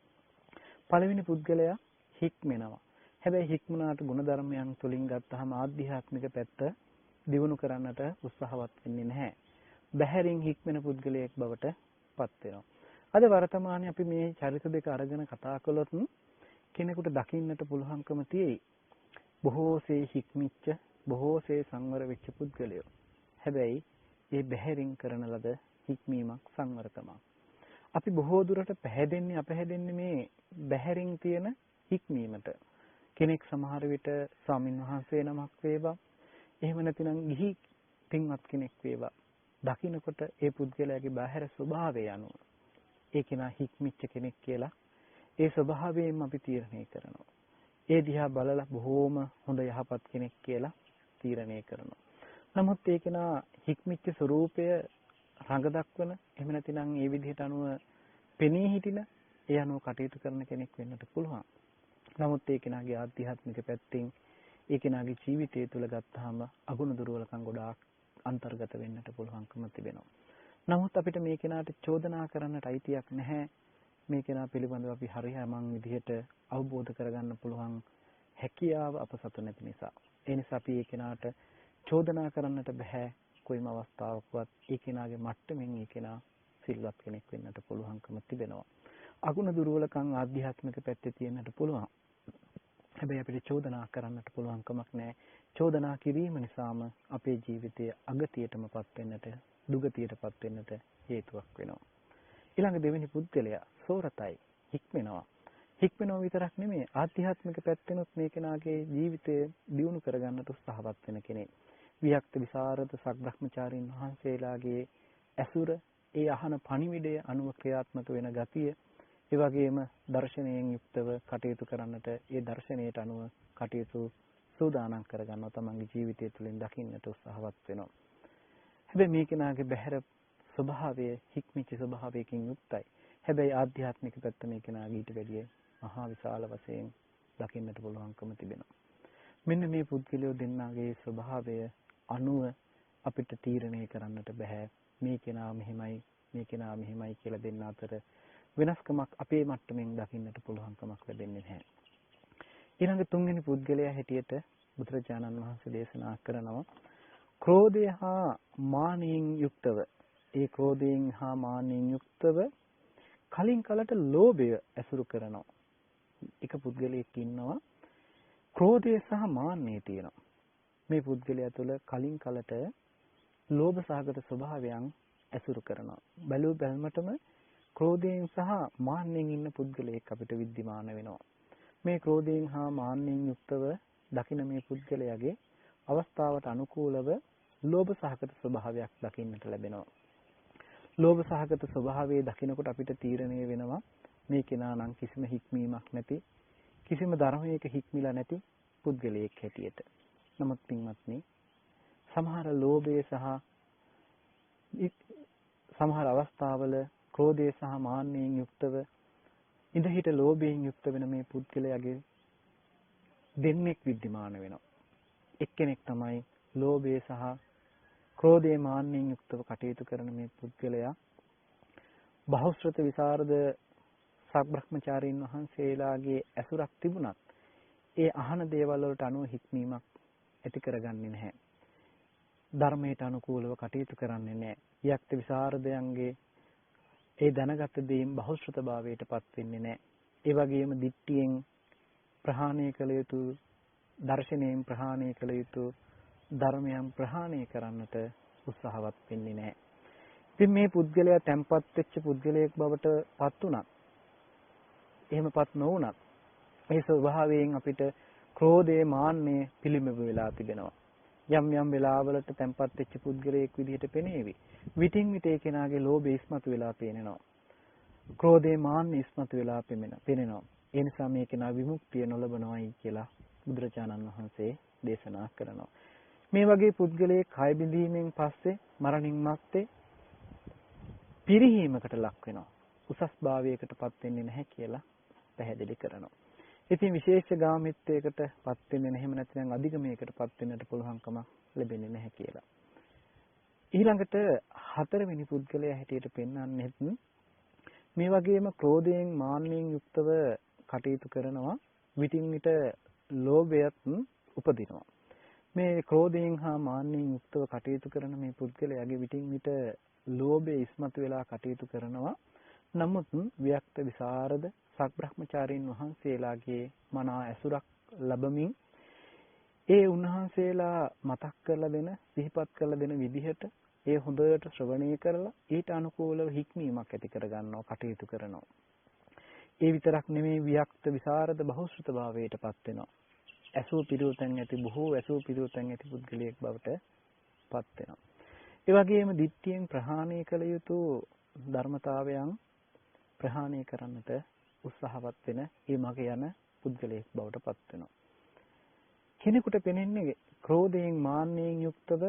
B: පළවෙනි පුද්ගලයා හික්මෙනවා. හැබැයි හික්මනාට ගුණධර්මයන් තුලින් ගත්තාම ආධ්‍යාත්මික පැත්ත දියුණු කරන්නට උත්සාහවත් වෙන්නේ නැහැ. බැහැරින් හික්මෙන පුද්ගලයෙක් බවට පත් වෙනවා. අද වර්තමානයේ අපි මේ චරිත දෙක අරගෙන කතා කළොත් කෙනෙකුට දකින්නට පුළුවන්කම තියෙයි. බොහෝසේ හික්මිච්ච, බොහෝසේ සංවර වෙච්ච පුද්ගලයෝ. හැබැයි ඒ බැහැරින් කරන ලද හික්මීමක් සංවරකමක්. අපි බොහෝ දුරට පැහැදෙන්නේ අපැහැදෙන්නේ මේ බැහැරින් තියෙන හික්මීමට. කෙනෙක් සමහර විට ස්වාමින් වහන්සේ නමක් වේවා, එහෙම නැතිනම් ගිහි පින්වත් කෙනෙක් වේවා. දකින්නකොට ඒ පුද්ගලයාගේ බාහිර ස්වභාවය අනුව ඒ කෙනා හික්මිච්ච කෙනෙක් කියලා ඒ ස්වභාවයෙන්ම අපි තීරණය කරනවා. ඒ දිහා බලලා බොහෝම හොඳ යහපත් කෙනෙක් කියලා තීරණය කරනවා. නමුත් ඒ කෙනා හික්මිච්ච ස්වરૂපය රඟ දක්වන එහෙම නැතිනම් ඒ විදිහට අනුව පෙනී හිටින ඒ අනුව කටයුතු කරන කෙනෙක් වෙන්නට පුළුවන්. නමුත් ඒ කෙනාගේ ආධ්‍යාත්මික පැත්තෙන් ඒ කෙනාගේ ජීවිතය තුළ ගත්තාම අගුණ දුර්වලකම් ගොඩාක් අන්තර්ගත වෙන්නට පුළුවන්කම තිබෙනවා. නමුත් අපිට මේ කෙනාට චෝදනා කරන්නට අයිතියක් නැහැ. මේ කෙනා පිළිබඳව අපි හරියමං විදිහට අවබෝධ කරගන්න පුළුවන් හැකියාව අප සතු නැති නිසා. ඒ නිසා අපි මේ කෙනාට චෝදනා කරන්නට බෑ. කොයිම අවස්ථාවකවත් ඒ කෙනාගේ මට්ටමින් ඒ කෙනා සිල්වත් කෙනෙක් වෙන්නට පුළුවන්කම තිබෙනවා. අගුණ දුර්වලකම් ආධ්‍යාත්මික පැත්තේ තියෙන්නට පුළුවන්. හැබැයි අපිට චෝදනා කරන්නට පුළුවන් කමක් නැහැ. චෝදනා කිරීම නිසාම අපේ ජීවිතය අගතියටමපත් වෙන්නට, දුගතියටපත් වෙන්නට හේතුවක් වෙනවා. ඊළඟ දෙවෙනි පුද්ගලයා සෝරතයි, හික්මෙනවා. හික්මෙනවා විතරක් නෙමෙයි ආධ්‍යාත්මික පැත්තෙනුත් මේ කෙනාගේ ජීවිතය දියුණු කරගන්නට උත්සාහවත් වෙන කෙනෙක්. වික්ත විසරද සබ්‍රහ්මචාරීන් වහන්සේලාගේ ඇසුර, ඒ අහන පණිවිඩය අනුව ක්‍රියාත්මක වෙන ගතිය, ඒ වගේම දර්ශනයෙන් යුක්තව කටයුතු කරන්නට, ඒ දර්ශනයට අනුව කටයුතු සූදානම් කරගන්නවා. තමන්ගේ ජීවිතය තුළින් දකින්නට උත්සාහවත් වෙනවා. හැබැයි මේ කෙනාගේ බහැර ස්වභාවය හික්මිච්ච ස්වභාවයකින් යුක්තයි. හැබැයි ආධ්‍යාත්මික පැත්ත මේ කෙනාගේ ඊට වැඩිය මහා විශාල වශයෙන් දකින්නට පුළුවන්කම තිබෙනවා. මෙන්න මේ පුද්ගලයෝ දෙන්නාගේ ස්වභාවය අනුව අපිට තීරණය කරන්නට බෑ මේ කෙනා මෙහෙමයි මේ කෙනා මෙහෙමයි කියලා දෙන්න අතර වෙනස්කමක් අපේ මට්ටමින් දකින්නට පුළුවන්කමක් ලැබෙන්නේ නැහැ. ඊළඟ තුන්වෙනි පුද්ගලයා හැටියට බුදුරජාණන් වහන්සේ දේශනා කරනවා ක්‍රෝධය හා මානයෙන් යුක්තව ඒ ක්‍රෝධයෙන් හා මානයෙන් යුක්තව කලින් කලට ලෝභය ඇසුරු කරනවා. එක පුද්ගලයෙක් ඉන්නවා ක්‍රෝධය සහ මාන්නය තියෙනවා. මේ පුද්ගලයා තුළ කලින් කලට ලෝභ සහගත ස්වභාවයන් ඇසුරු කරනවා. බැලූ බැලමටම ක්‍රෝධයෙන් සහ මාන්නයෙන් ඉන්න පුද්ගලයෙක් අපිට විද්‍යමාන වෙනවා. මේ ක්‍රෝධයෙන් හා මාන්නයෙන් යුක්තව දකින මේ පුද්ගලයාගේ අවස්ථාවට අනුකූලව ලෝභ සහගත ස්වභාවයක් දකින්නට ලැබෙනවා. ලෝභ සහගත ස්වභාවයේ දකිනකොට අපිට තීරණය වෙනවා මේ කෙනා නම් කිසිම හික්මීමක් නැති කිසිම ධර්මයක හික්මිලා නැති පුද්ගලයෙක් හැටියට. නමුත් පින්වත්නි සමහර ලෝභය සහ සමහර අවස්ථාවල ක්‍රෝධය සහ මාන්නයෙන් යුක්තව ඉඳහිට ලෝභයෙන් යුක්ත වෙන මේ පුද්ගලයාගේ දෙන්නෙක් විද්‍යමාන වෙනවා. එක්කෙනෙක් තමයි ලෝභය සහ ක්‍රෝධය මාන්නයෙන් යුක්තව කටයුතු කරන මේ පුද්ගලයා බහුශ්‍රත විසරද සබ්‍රහ්මචාරීන් වහන්සේලාගේ ඇසුරක් තිබුණත් ඒ අහන දේවල් වලට අනුව හික්මීමක් ඇති කරගන්නේ නැහැ. ධර්මයට අනුකූලව කටයුතු කරන්නේ නැහැ. යක්ත විසරදයන්ගේ ඒ දැනගත් දේන් බහුශ්‍රතභාවයට පත් වෙන්නේ නැහැ. ඒ වගේම දිට්ඨියෙන් ප්‍රහාණය කළ යුතු දර්ශනයෙන් ප්‍රහාණය කළ යුතු ධර්මයන් ප්‍රහාණය කරන්නට උත්සාහවත් වෙන්නේ නැහැ. ඉතින් මේ පුද්ගලයා තැම්පත් වෙච්ච පුද්ගලයෙක් බවට පත් උනත් එහෙමපත් නොවුනත් ඒ ස්වභාවයෙන් අපිට ක්‍රෝධයේ මාන්නේ පිළිඹු වෙලා තිබෙනවා. යම් යම් වෙලාවලට තැම්පත් වෙච්ච පුද්ගලයෙක් විදිහට පෙනේවි. විටින් විට ඒ කෙනාගේ ලෝභය ඉස්මතු වෙලා පේනවා. ක්‍රෝධයේ මාන්නේ ඉස්මතු වෙලා පෙනෙනවා. ඒ නිසා මේ කෙනා විමුක්තිය නොලබනවායි කියලා බුදුරජාණන් වහන්සේ දේශනා කරනවා. මේ වගේ පුද්ගලයෙක් කය බිඳීමෙන් පස්සේ මරණින් මත්තේ පිරිහීමකට ලක් වෙනවා. උසස් භාවයකටපත් වෙන්නේ නැහැ කියලා පැහැදිලි කරනවා. ඉතින් විශේෂ ගාමිත්වයකට පත් වෙන්නේ නැහැ නැත්නම් අධිගමයකට පත් වෙන්නට පුළුවන්කම ලැබෙන්නේ නැහැ කියලා. ඊළඟට හතරවෙනි පුද්ගලයා හැටියට පෙන්වන්නේ මේ වගේම ක්‍රෝධයෙන් මාන්නයෙන් යුක්තව කටයුතු කරනවා විටින් විට ලෝභයත් උපදිනවා. මේ ක්‍රෝධයෙන් හා මාන්නයෙන් යුක්තව කටයුතු කරන මේ පුද්ගලයාගේ විටින් විට ලෝභය ඉස්මතු වෙලා කටයුතු කරනවා. නමුත් වික්ත විසරද සබ්‍රහ්මචාරීන් වහන්සේලාගේ මනා ඇසුරක් ලැබමින් ඒ උන්වහන්සේලා මතක් කරලා දෙන සිහිපත් කරලා දෙන විදිහට ඒ හොඳට ශ්‍රවණය කරලා ඊට අනුකූලව හික්මීමක් ඇති කර ගන්නවා කටයුතු කරනවා. ඒ විතරක් නෙමෙයි වික්ත විසරද බහුශ්‍රත භාවයටපත් වෙනවා. ඇසූ පිළිවෙතෙන් ඇති බොහෝ ඇසූ පිළිවෙතෙන් ඇති පුද්ගලයෙක් බවට පත් වෙනවා. ඒ වගේම දිට්ඨියෙන් ප්‍රහාණය කළ යුතු ධර්මතාවයන් ප්‍රහාණය කරන්නට උත්සාහවත් වෙන මේ මග යන පුද්ගලයෙක් බවට පත් වෙනවා. කෙනෙකුට පෙනෙන්නේ ක්‍රෝධයෙන් මාන්නයෙන් යුක්තව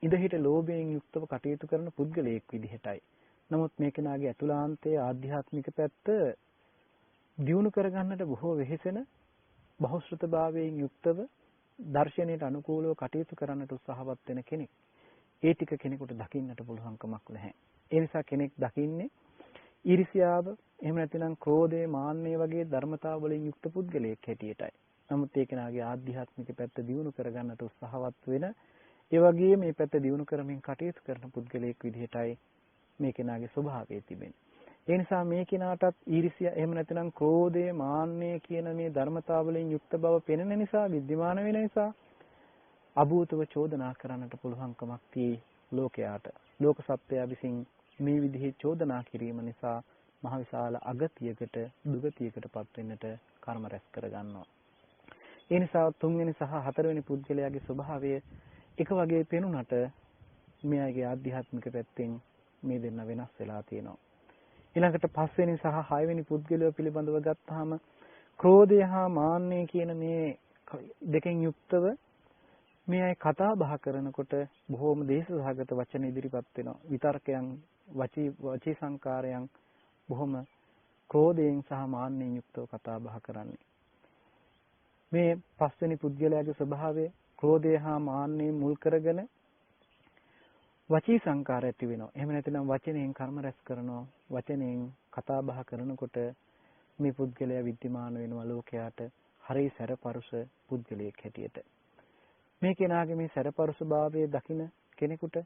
B: ඉඳහිට ලෝභයෙන් යුක්තව කටයුතු කරන පුද්ගලයෙක් විදිහටයි. නමුත් මේ කෙනාගේ අතුලාන්තයේ ආධ්‍යාත්මික පැත්ත දියුණු කරගන්නට බොහෝ වෙහෙසෙන බහුශ්‍රතභාවයෙන් යුක්තව දර්ශනයට අනුකූලව කටයුතු කරන්නට උත්සාහවත් වෙන කෙනෙක්. ඒ ටික කෙනෙකුට දකින්නට පුළුවන්කමක් නැහැ. ඒ නිසා කෙනෙක් දකින්නේ ඊර්ෂ්‍යාව එහෙම නැතිනම් ක්‍රෝධය මාන්නය වගේ ධර්මතාව වලින් යුක්ත පුද්ගලයෙක් හැටියටයි. නමුත් ඒ කෙනාගේ ආධ්‍යාත්මික පැත්ත දියුණු කරගන්නට උත්සාහවත් වෙන ඒ වගේ මේ පැත්ත දියුණු කරමින් කටයුතු කරන පුද්ගලයෙක් විදිහටයි මේ කෙනාගේ ස්වභාවය තිබෙන්නේ. ඒ නිසා මේ කෙනාටත් ඊර්ෂ්‍යා එහෙම නැතිනම් ක්‍රෝධය මාන්නය කියන මේ ධර්මතාව වලින් යුක්ත බව පෙනෙන නිසා විද්‍යමාන වෙන නිසා අභූතව චෝදනා කරන්නට පුළුවන්කමක් tie ලෝකයාට. ලෝක සත්‍යය විසින් මේ විදිහේ චෝදනා කිරීම නිසා මහ විශාල අගතියකට දුගතියකටපත් වෙන්නට කර්ම රැස් කර ගන්නවා. ඒ නිසා තුන්වෙනි සහ හතරවෙනි පුද්ගලයාගේ ස්වභාවය එක වගේ පෙනුනට මෙයාගේ ආධ්‍යාත්මික පැත්තෙන් මේ දෙන්න වෙනස් වෙලා තියෙනවා. ඊළඟට පස්වෙනි සහ හයවෙනි පුද්ගලයෝ පිළිබඳව ගත්තාම ක්‍රෝධය හා මාන්නය කියන මේ දෙකෙන් යුක්තව මේ අය කතා බහ කරනකොට බොහෝම දේශසහගත වචන ඉදිරිපත් වෙනවා. විතර්කයන් වචී සංකාරයන් බොහොම ක්‍රෝධයෙන් සහ මාන්නයෙන් යුක්තව කතා බහ කරන්නේ. මේ පස්වෙනි පුද්ගලයාගේ ස්වභාවය ක්‍රෝධය හා මාන්නය මුල් කරගෙන වචී සංකාර ඇති වෙනවා. එහෙම නැත්නම් වචනයෙන් කර්ම රැස් කරනවා. වචනයෙන් කතා බහ කරනකොට මේ පුද්ගලයා විද්‍යමාන වෙනවා ලෝකයාට හරි සැරපරුස පුද්ගලයෙක් හැටියට. මේ කෙනාගේ මේ සැරපරුස භාවයේ දකින කෙනෙකුට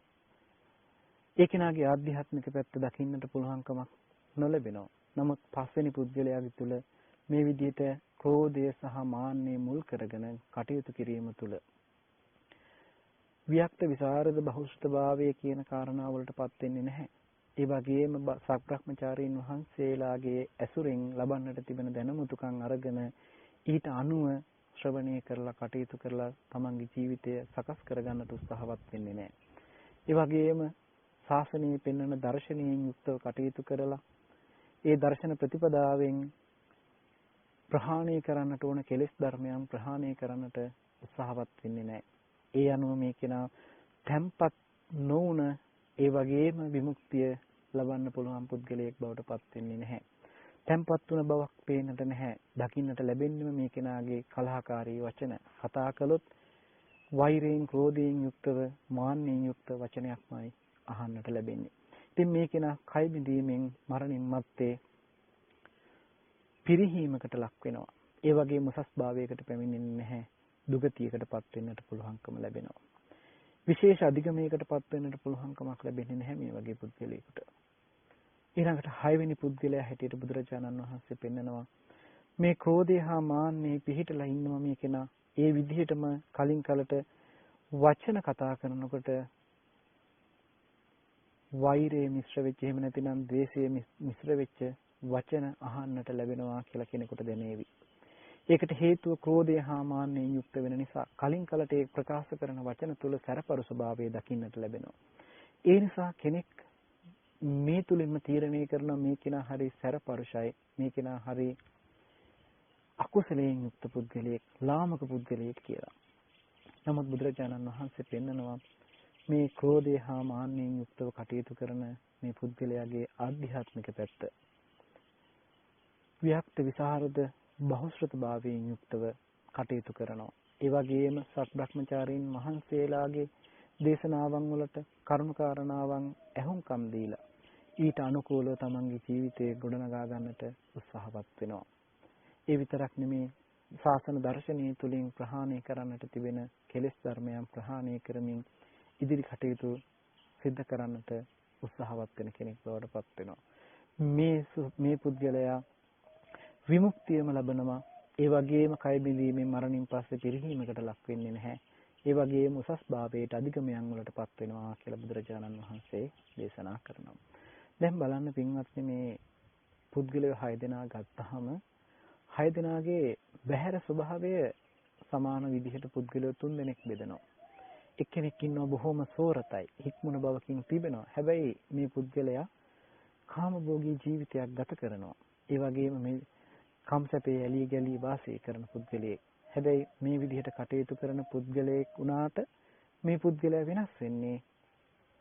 B: ඒ කෙනාගේ ආධ්‍යාත්මික පැත්ත දකින්නට පුළුවන්කමක් නොලැබෙනවා. නමුත් පස්වෙනි පුද්ගලයාගේ තුල මේ විදිහට ක්‍රෝධය සහ මාන්නය මුල් කරගෙන කටයුතු කිරීම තුල වික්ත විසරද බහුශ්‍රත භාවය කියන කාරණා වලටපත් වෙන්නේ නැහැ. ඒ වගේම සක්බ්‍රහ්මචාරීන් වහන්සේලාගේ ඇසුරෙන් ලබන්නට තිබෙන දැනුමුතුකම් අරගෙන ඊට අනුව ශ්‍රවණය කරලා කටයුතු කරලා තමන්ගේ ජීවිතය සකස් කරගන්නට උත්සාහවත් වෙන්නේ නැහැ. ඒ වගේම ශාසනයේ පෙන්වන දර්ශනයෙන් යුක්තව කටයුතු කරලා ඒ දර්ශන ප්‍රතිපදාවෙන් ප්‍රහාණය කරන්නට ඕන කෙලෙස් ධර්මයන් ප්‍රහාණය කරන්නට උත්සාහවත් වෙන්නේ නැහැ. ඒ අනුව මේ කෙනා තැම්පත් නොවුන ඒ වගේම විමුක්තිය ලබන්න පුළුවන් පුද්ගලයෙක් බවට පත් වෙන්නේ නැහැ. තැම්පත් වුණ බවක් පේන්නට නැහැ. දකින්නට ලැබෙන්නේම මේ කෙනාගේ කලහකාරී වචන. කතා කළොත් වෛරයෙන්, ක්‍රෝධයෙන් යුක්තව, මාන්නයෙන් යුක්ත වචනයක්මයි අහන්නට ලැබෙන්නේ. ඉතින් මේ කෙනා කය බිඳීමෙන් මරණින් මත්තේ පිරිහීමකට ලක් වෙනවා. ඒ වගේම උසස් භාවයකට පැමිණෙන්නේ නැහැ. දුගතියකටපත් වෙන්නට පුළුවන්කම ලැබෙනවා. විශේෂ අධිගමයකටපත් වෙන්නට පුළුවන්කමක් ලැබෙන්නේ නැහැ මේ වගේ පුද්ගලයෙකුට. ඊළඟට 6 වෙනි පුද්ගලයා හැටියට බුදුරජාණන් වහන්සේ පෙන්නනවා මේ ක්‍රෝධය හා මාන්නේ පිහිටලා ඉන්නවා මේ කෙනා. ඒ විදිහටම කලින් කලට වචන කතා කරනකොට වෛරය මිශ්‍ර වෙච්ච එහෙම නැතිනම් ද්වේෂය මිශ්‍ර වෙච්ච වචන අහන්නට ලැබෙනවා කියලා කෙනෙකුට දැනේවි. ඒකට හේතුව ක්‍රෝධය හා මාන්නයෙන් යුක්ත වෙන නිසා කලින් කලට ඒ ප්‍රකාශ කරන වචන තුල සැරපරුස භාවය දකින්නට ලැබෙනවා. ඒ නිසා කෙනෙක් මේ තුලින්ම තීරණය කරනවා මේ කෙනා හරි සැරපරුසයි, මේ කෙනා හරි අකුසලයෙන් යුක්ත පුද්ගලයෙක්, ලාමක පුද්ගලයෙක් කියලා. නමුත් බුදුරජාණන් වහන්සේ පෙන්නනවා මේ ක්‍රෝධය හා මාන්නයෙන් යුක්තව කටයුතු කරන මේ පුද්ගලයාගේ ආධ්‍යාත්මික පැත්ත වික්ත විසරද බහුශ්‍රත භාවයෙන් යුක්තව කටයුතු කරනවා. ඒ වගේම සත්බ්‍රහ්මචාරීන් වහන්සේලාගේ දේශනාවන් වලට කරුණාකාරණාවන් ඇහුම්කම් දීලා ඊට අනුකූලව තමන්ගේ ජීවිතය ගොඩනගා ගන්නට උත්සාහවත් වෙනවා. ඒ විතරක් නෙමේ ශාසන දර්ශනීය තුලින් ප්‍රහාණය කරන්නට තිබෙන කෙලෙස් ධර්මයන් ප්‍රහාණය කරමින් ඉදිරි කටයුතු සිද්ධ කරන්නට උත්සාහවත් වෙන කෙනෙක් බවට පත් වෙනවා. මේ පුද්ගලයා විමුක්තියම ලබනවා. ඒ වගේම කය බිඳීමෙන් මරණින් පස්සේ පිරිහීමකට ලක් වෙන්නේ නැහැ. ඒ වගේම උසස් භාවයට අධිගමයන් වලටපත් වෙනවා කියලා බුදුරජාණන් වහන්සේ දේශනා කරනවා. දැන් බලන්න පින්වත්නි මේ පුද්ගලයෝ 6 දෙනා ගත්තාම 6 දෙනාගේ බහැර ස්වභාවය සමාන විදිහට පුද්ගලයෝ 3 දෙනෙක් බෙදෙනවා. එක්කෙනෙක් ඉන්නවා බොහොම සෝරතයි, හික්මුණ බවකින් තිබෙනවා. හැබැයි මේ පුද්ගලයා කාමභෝගී ජීවිතයක් ගත කරනවා. ඒ වගේම මේ කම්සපේ ඇලී ගලී වාසය කරන පුද්ගලයෙක්. හැබැයි මේ විදිහට කටයුතු කරන පුද්ගලයෙක් වුණාට මේ පුද්ගලයා වෙනස් වෙන්නේ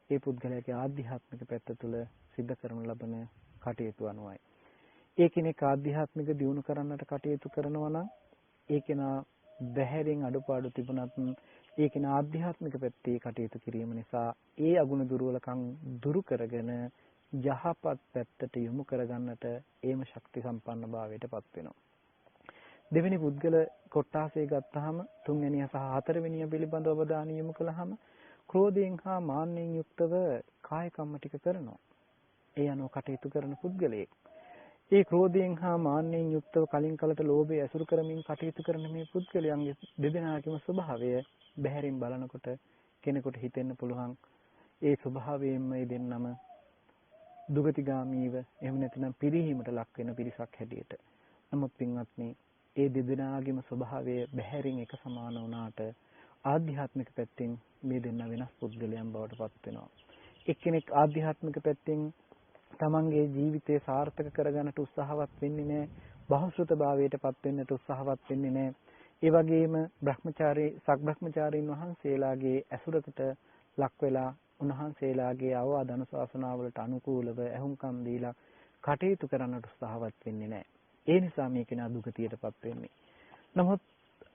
B: ඒ පුද්ගලයාගේ ආධ්‍යාත්මික පැත්ත තුළ සිද්ධ කරනු ලබන කටයුතු අනුවයි. ඒ කෙනෙක් ආධ්‍යාත්මික දියුණු කරන්නට කටයුතු කරනවා නම් ඒ කෙනා බැහැරින් අඩුපාඩු තිබුණත් ඒ කෙනා ආධ්‍යාත්මික පැත්තේ කටයුතු කිරීම නිසා ඒ අගුණ දුර්වලකම් දුරු කරගෙන යහපත් පැත්තට යොමු කරගන්නට ඒම ශක්ති සම්පන්න භාවයටපත් වෙනවා. දෙවෙනි පුද්ගල කොටාසේ ගත්තාම තුන්වෙනිය සහ හතරවෙනිය පිළිබඳව අවධානය යොමු කළාම ක්‍රෝධයෙන් හා මාන්නයෙන් යුක්තව කාය කම්ම ටික කරනවා. ඒ අනුව කටයුතු කරන පුද්ගලයෙක්. ඒ ක්‍රෝධයෙන් හා මාන්නයෙන් යුක්තව කලින් කලට ලෝභය ඇසුරු කරමින් කටයුතු කරන මේ පුද්ගලයන්ගේ දෙදෙනාගේම ස්වභාවය බැහැරින් බලනකොට කෙනෙකුට හිතෙන්න පුළුවන් ඒ ස්වභාවයෙන්ම මේ දෙන්නම දුගතිගාමීව එහෙම නැත්නම් පිරිහීමට ලක් වෙන පිරිසක් හැටියට. නමුත් පින්වත්නි, ඒ දෙදෙනාගේම ස්වභාවය බැහැරින් එක සමාන වුණාට ආධ්‍යාත්මික පැත්තෙන් මේ දෙන්න වෙනස් පුද්ගලයන් බවට පත් වෙනවා. එක්කෙනෙක් ආධ්‍යාත්මික පැත්තෙන් තමන්ගේ ජීවිතය සාර්ථක කරගන්නට උත්සාහවත් වෙන්නේ නැහැ. බහුශ්‍රත භාවයට පත් වෙන්නට උත්සාහවත් වෙන්නේ නැහැ. ඒ වගේම සක්බ්‍රහ්මචාරීන් වහන්සේලාගේ ඇසුරකට ලක් වෙලා උන්වහන්සේලාගේ අවවාද අනුශාසනාවලට අනුකූලව ඇහුම්කම් දීලා කටයුතු කරන්නට උත්සාහවත් වෙන්නේ නැහැ. ඒ නිසා මේ කෙනා දුගතියටපත් වෙන්නේ. නමුත්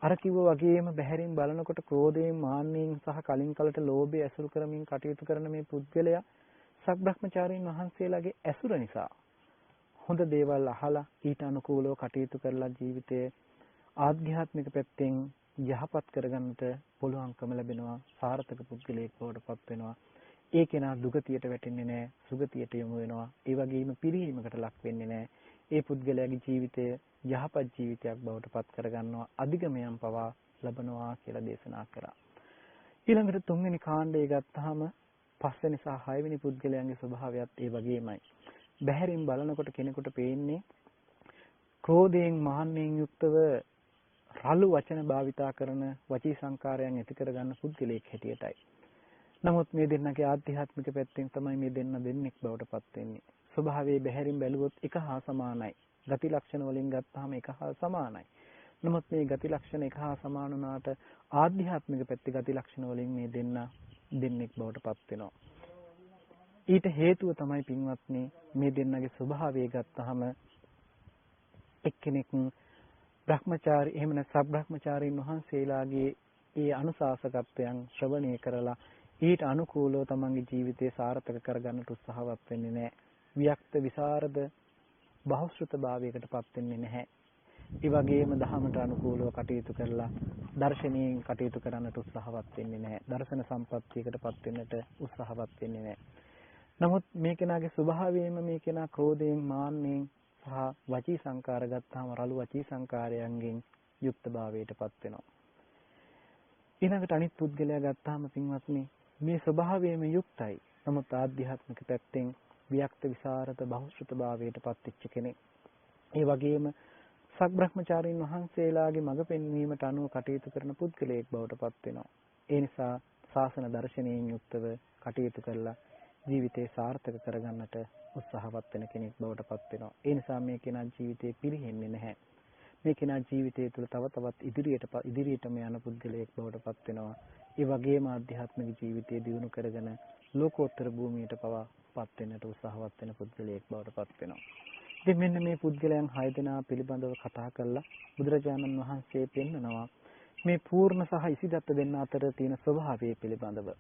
B: අර කිව්වා වගේම බැහැරින් බලනකොට ක්‍රෝධයෙන්, මාන්නයෙන් සහ කලින් කලට ලෝභය ඇසුරු කරමින් කටයුතු කරන මේ පුද්ගලයා සබ්‍රහ්මචාරීන් වහන්සේලාගේ ඇසුර නිසා හොඳ දේවල් අහලා ඊට අනුකූලව කටයුතු කරලා ජීවිතයේ ආධ්‍යාත්මික පැත්තෙන් යහපත් කරගන්නට පුළුවන්කම ලැබෙනවා. සාර්ථක පුද්ගලයෙක් බවට පත් වෙනවා. ඒ කෙනා දුගතියට වැටෙන්නේ නැහැ, සුගතියට යොමු වෙනවා. ඒ වගේම පිරිහීමකට ලක් වෙන්නේ නැහැ. ඒ පුද්ගලයාගේ ජීවිතය යහපත් ජීවිතයක් බවට පත් කරගන්නවා. අධිගමයන් පවා ලබනවා කියලා දේශනා කරා. ඊළඟට තුන්වෙනි කාණ්ඩය ගත්තාම පස්වෙනි සහ හයවෙනි පුද්ගලයන්ගේ ස්වභාවයත් ඒ වගේමයි. බැහැරින් බලනකොට කෙනෙකුට පේන්නේ ක්‍රෝධයෙන්, මාන්නයෙන් යුක්තව රළු වචන භාවිතා කරන වචී සංකාරයන් ඇති කරගන්න පුද්ගලයෙක් හැටියටයි. නමුත් මේ දෙන්නගේ ආධ්‍යාත්මික පැත්තෙන් තමයි මේ දෙන්නෙක් බවට පත් වෙන්නේ. ස්වභාවයේ බැහැරින් බැලුවොත් එක හා සමානයි. ගති ලක්ෂණ වලින් ගත්තාම එක හා සමානයි. නමුත් මේ ගති ලක්ෂණ එක හා සමාන වුණාට ආධ්‍යාත්මික පැත්තේ ගති ලක්ෂණ වලින් මේ දෙන්නෙක් බවට පත් වෙනවා. ඊට හේතුව තමයි පින්වත්නි මේ දෙන්නගේ ස්වභාවය ගත්තාම එක්කෙනෙක් බ්‍රහ්මචාරී එහෙම නැත්නම් සබ්‍රහ්මචාරීන් වහන්සේලාගේ ඒ අනුශාසකත්වයන් ශ්‍රවණය කරලා ඊට අනුකූලව තමන්ගේ ජීවිතය සාර්ථක කරගන්නට උත්සාහවත් වෙන්නේ නැහැ. වික්ත විසරද බහුශ්‍රත භාවයකට පත් වෙන්නේ නැහැ. ඒ වගේම දහමට අනුකූලව කටයුතු කරලා දර්ශනීයෙන් කටයුතු කරන්නට උත්සාහවත් වෙන්නේ නැහැ. දර්ශන සම්පත්තියකට පත් වෙන්නට උත්සාහවත් වෙන්නේ නැහැ. නමුත් මේ කෙනාගේ ස්වභාවයෙන්ම මේ කෙනා ක්‍රෝධයෙන්, මාන්නයෙන් සහ වචී සංකාර ගත්තාම රළු වචී සංකාරයන්ගෙන් යුක්ත භාවයට පත් වෙනවා. ඊළඟට අනිත් පුද්ගලයා ගත්තාම පින්වත්නි මේ ස්වභාවයෙන්ම යුක්තයි. නමුත් ආධ්‍යාත්මික පැත්තෙන් වික්ත විසරද බහුශ්‍රත භාවයට පත් වෙච්ච කෙනෙක්. ඒ වගේම සබ්‍රහ්මචාරීන් වහන්සේලාගේ මඟ පෙන්වීමට අනුව කටයුතු කරන පුද්ගලයෙක් බවට පත් වෙනවා. ඒ නිසා ශාසන දර්ශනයෙන් යුක්තව කටයුතු කරලා ජීවිතේ සාර්ථක කරගන්නට උත්සාහවත් වෙන කෙනෙක් බවට පත් වෙනවා. ඒ නිසා මේ කෙනා ජීවිතේ පිරෙන්නේ නැහැ. මේ කෙනා ජීවිතය තුළ තව තවත් ඉදිරියටම යන පුද්ගලයෙක් බවට පත් වෙනවා. ඒ වගේම ආධ්‍යාත්මික ජීවිතය දියුණු කරගෙන ලෝකෝත්තර භූමියට පවා පත් වෙන්නට උත්සාහවත් වෙන පුද්ගලයෙක් බවට පත් වෙනවා. ඉතින් මෙන්න මේ පුද්ගලයන් 6 දෙනා පිළිබඳව කතා කරලා බුදුරජාණන් වහන්සේ පෙන්නනවා මේ පූර්ණ සහ ඉසිදත්ත දෙන්න අතර තියෙන ස්වභාවය පිළිබඳව.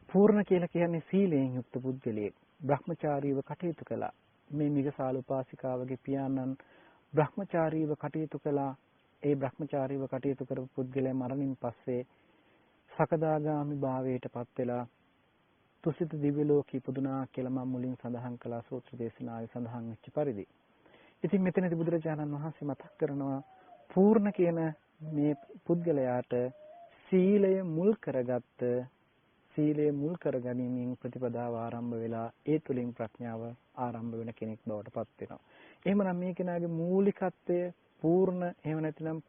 B: පූර්ණ කියලා කියන්නේ සීලයෙන් යුක්ත පුද්ගලයෙක්. බ්‍රහ්මචාරීව කටයුතු කළා. මේ මිගසාල උපාසිකාවගේ පියාණන් බ්‍රහ්මචාරීව කටයුතු කළා. ඒ බ්‍රහ්මචාරීව කටයුතු කරපු පුද්ගලයා මරණින් පස්සේ සකදාගාමි භාවයට පත් වෙලා තුසිත දිව්‍ය ලෝකෙ ඉපදුනා කියලා මම මුලින් සඳහන් කළා සූත්‍ර දේශනාවේ සඳහන් වෙච්ච පරිදි. ඉතින් මෙතනදී බුදුරජාණන් වහන්සේ මතක් කරනවා පූර්ණ කියන මේ පුද්ගලයාට සීලය මුල් කරගැනීමෙන් ප්‍රතිපදාව ආරම්භ වෙලා ඒ තුලින් ප්‍රඥාව ආරම්භ වෙන කෙනෙක් බවට පත් වෙනවා. එහෙමනම් මේ කෙනාගේ මූලිකත්වය පූර්ණ එහෙම නැතිනම්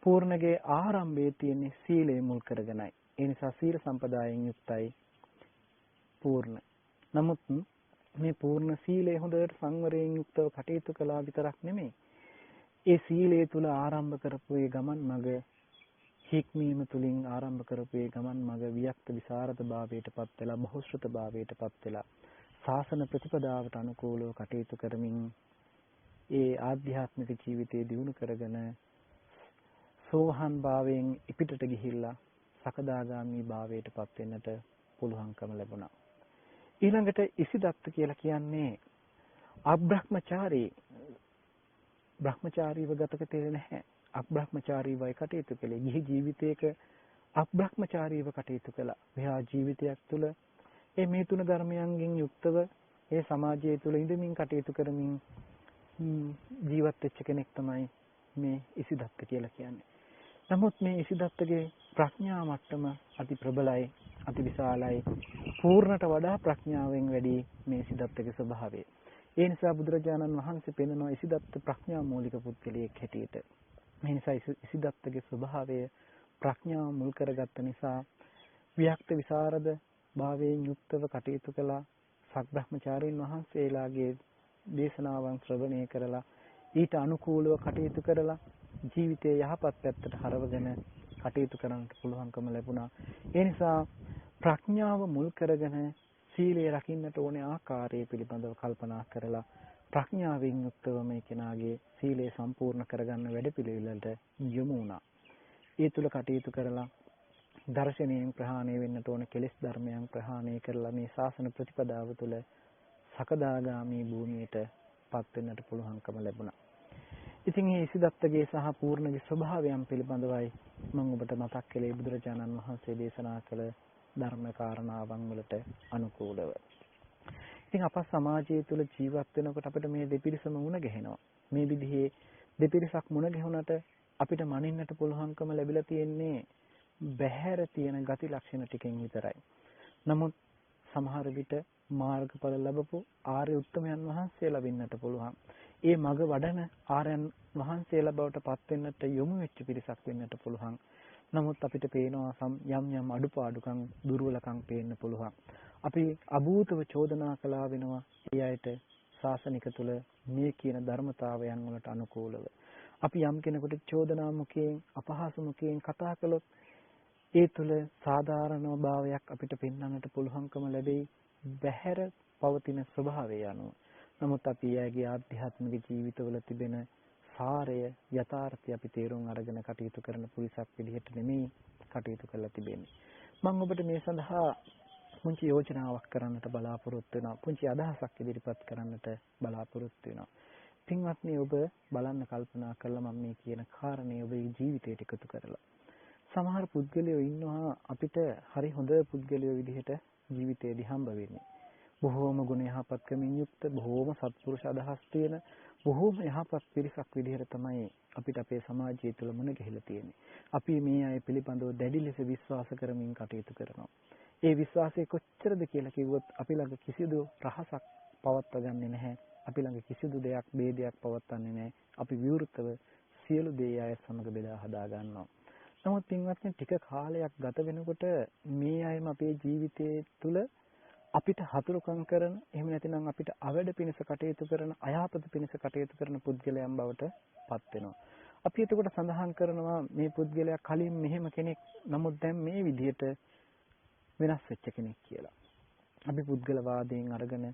B: පූර්ණගේ ආරම්භයේ තියෙන සීලය මුල් කරගෙනයි. ඒ නිසා සීල සම්පදායෙන් යුක්තයි පූර්ණ. නමුත් මේ පූර්ණ සීලය හොඳට සංවරයෙන් යුක්තව කටයුතු කළා විතරක් නෙමෙයි. ඒ සීලය තුල ආරම්භ කරපු ඒ ගමන් මඟ හික්මීම තුලින් ආරම්භ කරපු ඒ ගමන් මඟ වික්ත විසරද භාවයට පත් වෙලා බහුශ්‍රත භාවයට පත් වෙලා ශාසන ප්‍රතිපදාවට අනුකූලව කටයුතු කරමින් ඒ ආධ්‍යාත්මික ජීවිතය දියුණු කරගෙන සෝහන් භාවයෙන් ඉපිටට ගිහිල්ලා සකදාගාමි භාවයට පත් වෙන්නට පුළුවන්කම ලැබුණා. ඊළඟට ඉසිදත්ත කියලා කියන්නේ අබ්‍රහ්මචාරී. බ්‍රහ්මචාරීව ගතක තේරෙන්නේ නැහැ. අබ්‍රහ්මචාරීවයි කටයුතු කළේ. ගිහි ජීවිතයක අබ්‍රහ්මචාරීව කටයුතු කළා. මෙහා ජීවිතයක් තුළ මේ තුන ධර්මයන්ගෙන් යුක්තව ඒ සමාජය තුළ ඉඳමින් කටයුතු කරමින් ජීවත් වෙච්ච කෙනෙක් තමයි මේ ඉසිදත්ත කියලා කියන්නේ. නමුත් මේ ඉසිදත්තගේ ප්‍රඥා මට්ටම අති ප්‍රබලයි, අති විශාලයි. පූර්ණට වඩා ප්‍රඥාවෙන් වැඩි මේ ඉසිදත්තගේ ස්වභාවය. ඒ නිසා බුදුරජාණන් වහන්සේ පෙන්වනවා ඉසිදත්ත ප්‍රඥා මූලික පුද්ගලයෙක් හැටියට. මේ නිසා ඉසිදත්තගේ ස්වභාවය ප්‍රඥාව මුල් කරගත්ත නිසා වික්ත විසරද භාවයෙන් යුක්තව කටයුතු කළා. සබ්‍රහ්මචාරීන් වහන්සේලාගේ දේශනාවන් ශ්‍රවණය කරලා ඊට අනුකූලව කටයුතු කරලා ජීවිතයේ යහපත් පැත්තට හරවගෙන කටයුතු කරන්නට පුළුවන්කම ලැබුණා. ඒ නිසා ප්‍රඥාව මුල් කරගෙන සීලය රකින්නට ඕනේ ආකාරය පිළිබඳව කල්පනා කරලා ප්‍රඥාවෙන් යුක්තව මේ කෙනාගේ සීලය සම්පූර්ණ කරගන්න වැඩපිළිවෙලට යොමු වුණා. ඒ තුල කටයුතු කරලා දර්ශනයෙන් ප්‍රහාණය වෙන්නට ඕන කෙලෙස් ධර්මයන් ප්‍රහාණය කරලා මේ ශාසන ප්‍රතිපදාව තුළ සකදාගාමී භූමියට පත් වෙන්නට පුළුවන්කම ලැබුණා. ඉතින් මේ ඉසිදත්තගේ සහ පූර්ණගේ ස්වභාවයන් පිළිබඳවයි මම ඔබට මතක් කළේ බුදුරජාණන් වහන්සේ දේශනා කළ ධර්ම කාරණාවන් වලට අනුකූලව. ඉතින් අප සමාජය තුළ ජීවත් වෙනකොට අපිට මේ දෙපිරිසම මුණ ගැහෙනවා. මේ විදිහේ දෙපිරිසක් මුණ ගැහුණට අපිට මනින්නට පුළුවන්කම ලැබිලා තියෙන්නේ බහැර තියෙන ගති ලක්ෂණ ටිකෙන් විතරයි. නමුත් සමහර විට මාර්ගඵල ලැබපු ආර්ය උත්තමයන් වහන්සේලා වෙන්නට පුළුවන්. ඒ මග වඩන ආර්යයන් වහන්සේලා බවට පත් වෙන්නට යොමු වෙච්ච පිරිසක් වෙන්නට පුළුවන්. නමුත් අපිට පේනවා යම් අඩුපාඩුකම් දුර්වලකම් පේන්න පුළුවන්. අපි අභූතව චෝදනා කළා වෙනවා ඒ අයට ශාසනික තුල මේ කියන ධර්මතාවයන් වලට අනුකූලව. අපි යම් කෙනෙකුට චෝදනා මුඛයෙන් අපහාස මුඛයෙන් කතා කළොත් ඒ තුල සාධාරණ භාවයක් අපිට පෙන්වන්නට පුළුවන්කම ලැබෙයි බහැර පවතින ස්වභාවය අනුව. නමුත් අපි යාගේ ආධ්‍යාත්මික ජීවිතවල තිබෙන සාරය යථාර්ථය අපි තේරුම් අරගෙන කටයුතු කරන පුරිසක් විදිහට නෙමෙයි කටයුතු කරලා තිබෙන්නේ. මම ඔබට මේ සඳහා පුංචි යෝජනාවක් කරන්නට බලාපොරොත්තු වෙනවා. පුංචි අදහසක් ඉදිරිපත් කරන්නට බලාපොරොත්තු වෙනවා. පින්වත්නි, ඔබ බලන්න කල්පනා කරලා මම මේ කියන කාරණේ ඔබේ ජීවිතයට එකතු කරලා. සමහර පුද්ගලයෝ ඉන්නවා අපිට හරි හොඳ පුද්ගලයෝ විදිහට ජීවිතේදී හම්බ වෙන්නේ. බොහෝම ගුණ යහපත්කමින් යුක්ත, බොහෝම සත්පුරුෂ අදහස් තියෙන, බොහෝම යහපත් පිරිසක් විදිහට තමයි අපිට අපේ සමාජය තුළ මුණ ගැහිලා තියෙන්නේ. අපි මේ අය පිළිබඳව දැඩි ලෙස විශ්වාස කරමින් කටයුතු කරනවා. ඒ විශ්වාසය කොච්චරද කියලා කිව්වොත් අපි ළඟ කිසිදු රහසක් පවත්වාගන්නේ නැහැ. අපි ළඟ කිසිදු දෙයක් ભેදයක් පවත්වන්නේ නැහැ. අපි විවෘතව සියලු දේ අය සමග බෙදා හදා ගන්නවා. නමුත් පින්වත්නි, ටික කාලයක් ගත වෙනකොට මේ අයම අපේ ජීවිතයේ තුල අපිට හතුරුකම් කරන, එහෙම නැතිනම් අපිට අවැඩ පිණිස කටයුතු කරන, අයහපත පිණිස කටයුතු කරන පුද්ගලයන් බවට පත් වෙනවා. අපි එතකොට සඳහන් කරනවා මේ පුද්ගලයා කලින් මෙහෙම කෙනෙක්, නමුත් දැන් මේ විදිහට වෙනස් වෙච්ච කෙනෙක් කියලා. අපි පුද්ගලවාදයෙන් අරගෙන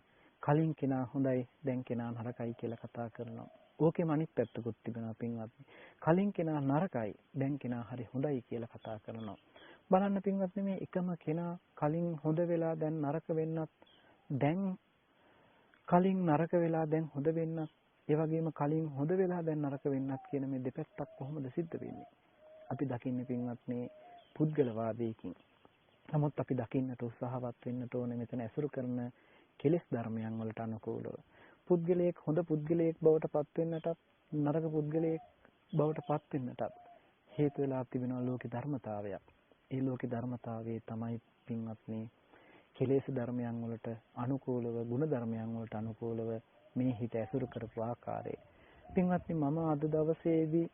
B: කලින් කෙනා හොඳයි, දැන් කෙනා නරකයි කියලා කතා කරනවා. ඕකෙම අනිත් පැත්තකුත් තිබෙනවා පින්වත්නි. කලින් කෙනා නරකයි, දැන් කෙනා හරි හොඳයි කියලා කතා කරනවා. බලන්න පින්වත්නි, මේ එකම කෙනා කලින් හොඳ වෙලා දැන් නරක වෙන්නත්, දැන් කලින් නරක වෙලා දැන් හොඳ වෙන්නත්, ඒ වගේම කලින් හොඳ වෙලා දැන් නරක වෙන්නත් කියන මේ දෙපැත්තක් කොහොමද සිද්ධ වෙන්නේ? අපි දකින්නේ පින්වත්නි පුද්ගලවාදයකින්. නමුත් අපි දකින්නට උත්සාහවත් වෙන්නට ඕනේ මෙතන ඇසුරු කරන කෙලෙස් ධර්මයන් වලට අනුකූලව. පුද්ගලයෙක් හොඳ පුද්ගලයෙක් බවට පත් වෙන්නටත්, නරක පුද්ගලයෙක් බවට පත් වෙන්නටත් හේතු වෙලා තිබෙනවා ලෝකේ ධර්මතාවයක්. ඒ ලෝකේ ධර්මතාවයේ තමයි පින්වත්නි කෙලෙස් ධර්මයන් වලට අනුකූලව, ගුණ ධර්මයන් වලට අනුකූලව මේ හිත ඇසුරු කරපු ආකාරය. පින්වත්නි, මම අද දවසේදී